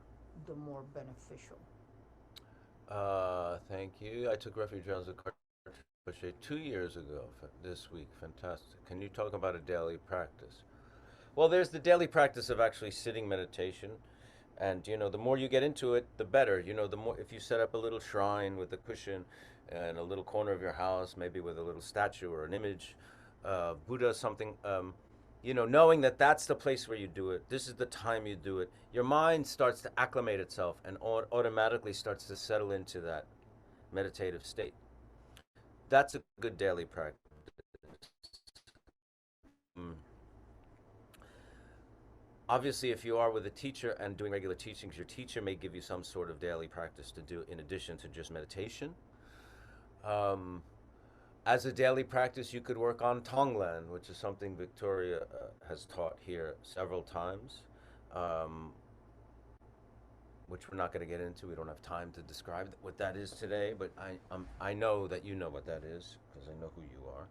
Speaker 2: the more beneficial.
Speaker 1: Thank you. I took refuge on the Rinpoche 2 years ago this week. Fantastic. Can you talk about a daily practice? Well, there's the daily practice of actually sitting meditation. And, the more you get into it, the better. The more, if you set up a little shrine with a cushion in a little corner of your house, maybe with a little statue or an image, Buddha, something, knowing that that's the place where you do it, this is the time you do it, your mind starts to acclimate itself and automatically starts to settle into that meditative state. That's a good daily practice. Obviously, if you are with a teacher and doing regular teachings, your teacher may give you some sort of daily practice to do in addition to just meditation. As a daily practice, you could work on Tonglen, which is something Victoria has taught here several times, which we're not going to get into. We don't have time to describe what that is today, but I know that you know what that is because I know who you are.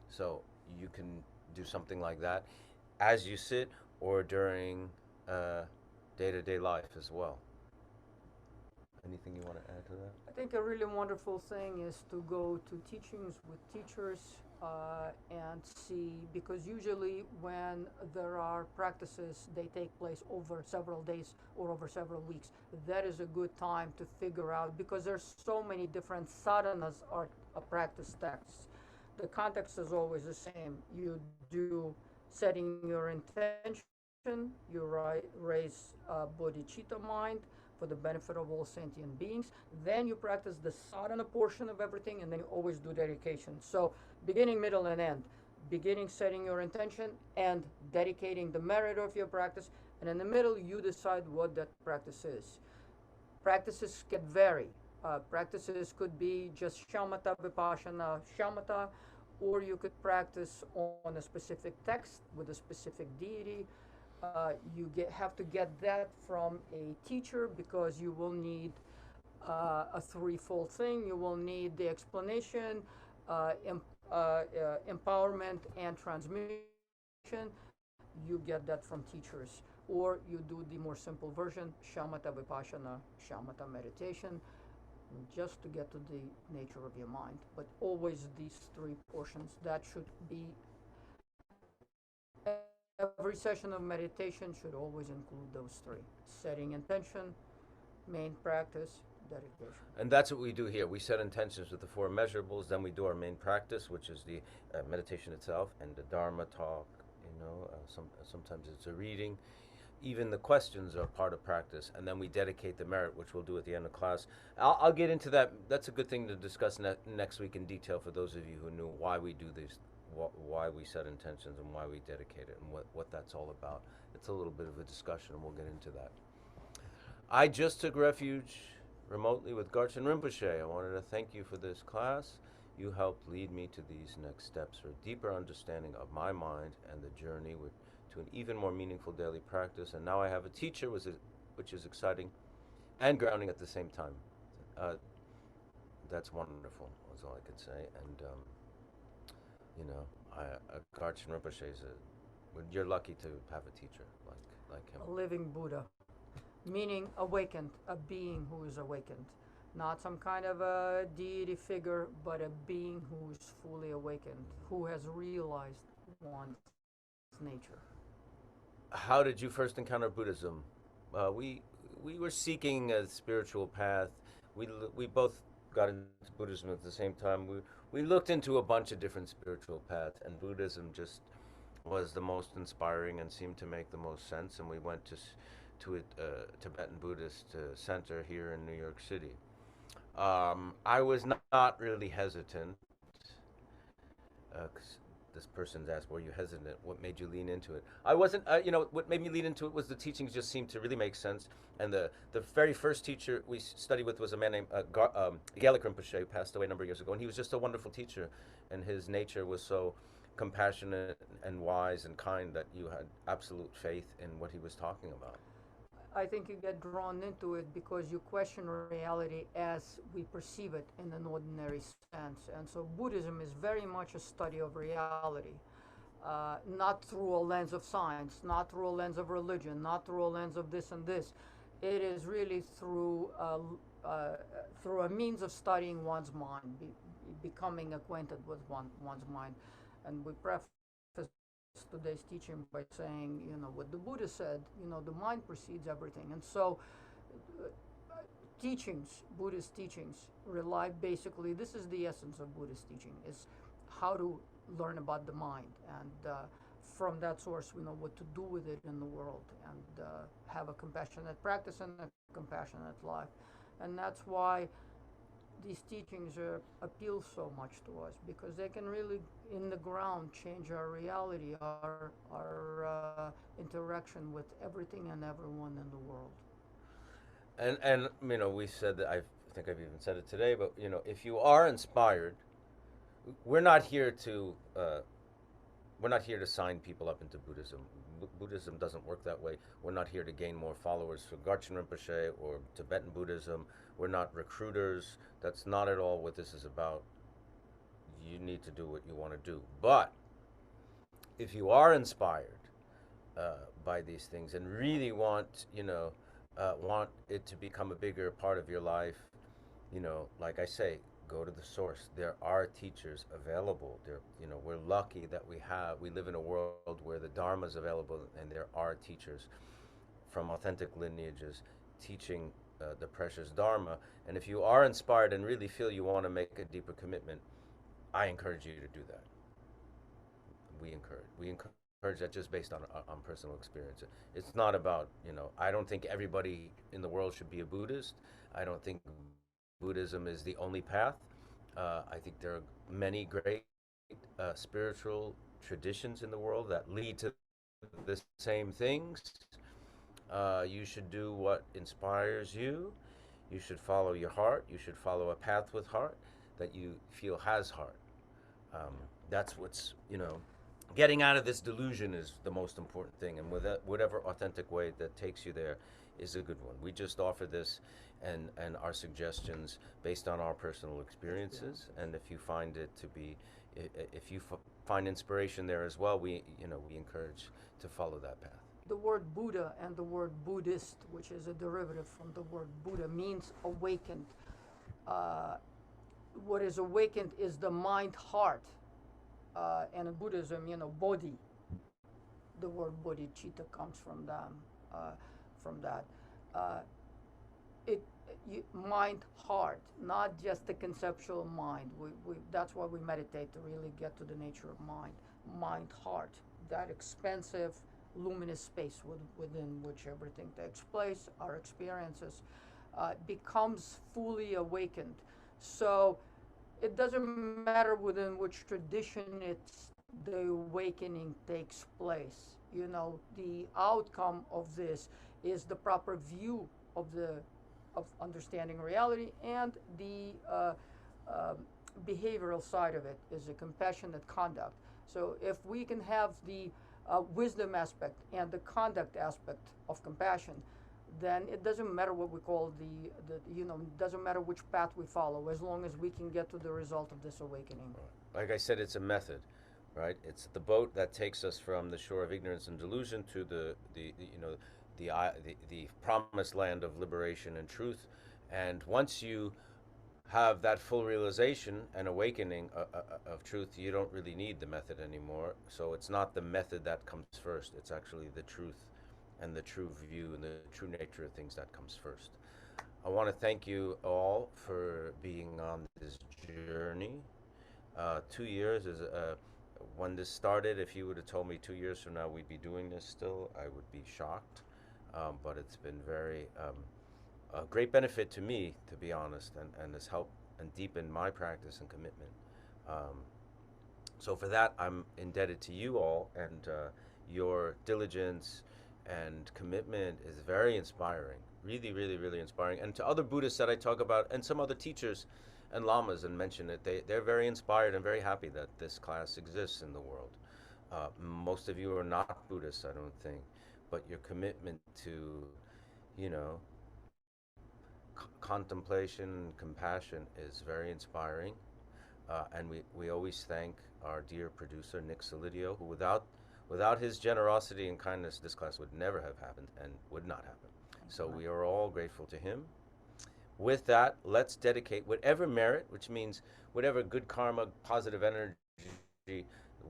Speaker 1: So you can do something like that as you sit or during day-to-day life as well. Anything you want to add to that?
Speaker 2: I think a really wonderful thing is to go to teachings with teachers and see, because usually when there are practices, they take place over several days or over several weeks. That is a good time to figure out, because there's so many different sadhanas or practice texts. The context is always the same. You do setting your intention, you raise bodhicitta mind for the benefit of all sentient beings. Then you practice the sadhana portion of everything, and then you always do dedication. So beginning, middle, and end. Beginning, setting your intention, and dedicating the merit of your practice. And in the middle, you decide what that practice is. Practices can vary. Practices could be just shamatha, vipassana, shamatha, or you could practice on a specific text with a specific deity. You have to get that from a teacher, because you will need a threefold thing. You will need the explanation, empowerment, and transmission. You get that from teachers. Or you do the more simple version, shamatha vipassana, shamatha meditation, just to get to the nature of your mind. But always these three portions, that should be, every session of meditation should always include those three: setting intention, main practice, dedication.
Speaker 1: And that's what we do here. We set intentions with the four measurables, then we do our main practice, which is the meditation itself and the Dharma talk. Sometimes it's a reading. Even the questions are part of practice, and then we dedicate the merit, which we'll do at the end of class. I'll get into that. That's a good thing to discuss next week in detail for those of you who knew why we do these, why we set intentions and why we dedicate it, and what that's all about. It's a little bit of a discussion, and we'll get into that. I just took refuge remotely with Garchen Rinpoche. I wanted to thank you for this class. You helped lead me to these next steps for a deeper understanding of my mind and the journey to an even more meaningful daily practice. And now I have a teacher, which is exciting. and grounding at the same time. Uh, that's wonderful. That's all I could say. And you know, Garchen Rinpoche is you're lucky to have a teacher like him.
Speaker 2: A living Buddha, meaning awakened, a being who is awakened. Not some kind of a deity figure, but a being who is fully awakened, who has realized one's nature.
Speaker 1: How did you first encounter Buddhism? We were seeking a spiritual path. We both got into Buddhism at the same time. We looked into a bunch of different spiritual paths, and Buddhism just was the most inspiring and seemed to make the most sense. And we went to a Tibetan Buddhist center here in New York City. I was not really hesitant. 'Cause this person's asked, "Were you hesitant? What made you lean into it?" I wasn't. What made me lean into it was the teachings just seemed to really make sense. And the very first teacher we studied with was a man named Garchen Rinpoche, who passed away a number of years ago, and he was just a wonderful teacher, and his nature was so compassionate and wise and kind that you had absolute faith in what he was talking about.
Speaker 2: I think you get drawn into it because you question reality as we perceive it in an ordinary sense. And so Buddhism is very much a study of reality, not through a lens of science, not through a lens of religion, not through a lens of this and this. It is really through a means of studying one's mind, becoming acquainted with one's mind. And we preface today's teaching by saying, what the Buddha said, the mind precedes everything. And so Buddhist teachings rely basically, this is the essence of Buddhist teaching, is how to learn about the mind. And from that source, we know what to do with it in the world and have a compassionate practice and a compassionate life. And that's why these teachings appeal so much to us, because they can really, in the ground, change our reality, our interaction with everything and everyone in the world.
Speaker 1: And we said that I think I've even said it today, but if you are inspired, we're not here to sign people up into Buddhism. Buddhism doesn't work that way. We're not here to gain more followers for Garchen Rinpoche or Tibetan Buddhism. We're not recruiters. That's not at all what this is about. You need to do what you want to do. But if you are inspired by these things and really want it to become a bigger part of your life, like I say, go to the source. There are teachers available. We're lucky that we live in a world where the Dharma is available, and there are teachers from authentic lineages teaching the precious Dharma. And if you are inspired and really feel you want to make a deeper commitment, I encourage you to do that. We encourage that just based on personal experience. It's not about, I don't think everybody in the world should be a Buddhist. I don't think Buddhism is the only path. I think there are many great spiritual traditions in the world that lead to the same things. You should do what inspires you. You should follow your heart. You should follow a path with heart that you feel has heart. That's what's, getting out of this delusion is the most important thing. And with whatever authentic way that takes you there is a good one. We just offer this and our suggestions based on our personal experiences. And if you find it to be, if you find inspiration there as well, we encourage to follow that path.
Speaker 2: The word Buddha and the word Buddhist, which is a derivative from the word Buddha, means awakened. What is awakened is the mind-heart. And in Buddhism, Bodhi. The word bodhicitta comes from that. Mind-heart, not just the conceptual mind. That's why we meditate, to really get to the nature of mind. Mind-heart, that expansive, luminous space within which everything takes place, our experiences, becomes fully awakened. So it doesn't matter within which tradition the awakening takes place. The outcome of this is the proper view of understanding reality, and the behavioral side of it is a compassionate conduct. So if we can have the wisdom aspect and the conduct aspect of compassion, then it doesn't matter what we call it doesn't matter which path we follow, as long as we can get to the result of this awakening.
Speaker 1: Like I said, it's a method, right? It's the boat that takes us from the shore of ignorance and delusion to the promised land of liberation and truth. And once you have that full realization and awakening of truth, you don't really need the method anymore. So it's not the method that comes first. It's actually the truth and the true view and the true nature of things that comes first. I want to thank you all for being on this journey. 2 years is when this started. If you would have told me 2 years from now we'd be doing this still, I would be shocked. But it's been very a great benefit to me, to be honest, and has helped and deepened my practice and commitment. So for that, I'm indebted to you all, and your diligence and commitment is very inspiring, really, really, really inspiring. And to other Buddhists that I talk about, and some other teachers and lamas and mention it, they're very inspired and very happy that this class exists in the world. Most of you are not Buddhists, I don't think, but your commitment to, you know, contemplation and compassion is very inspiring. And we always thank our dear producer, Nick Solidio, who without his generosity and kindness, this class would never have happened and would not happen. So we are all grateful to him. With that, let's dedicate whatever merit, which means whatever good karma, positive energy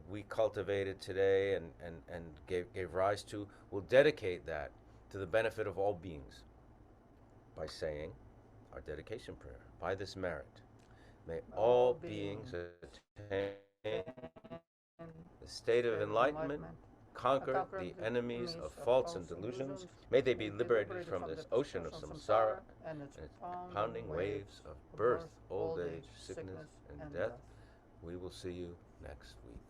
Speaker 1: we cultivated today and gave rise to, we'll dedicate that to the benefit of all beings by saying our dedication prayer. By this merit, may all beings attain the state of enlightenment, conquer the enemies of faults and delusions. May they be liberated from this ocean of samsara and its pounding waves of birth, old age, sickness, and death. We will see you next week.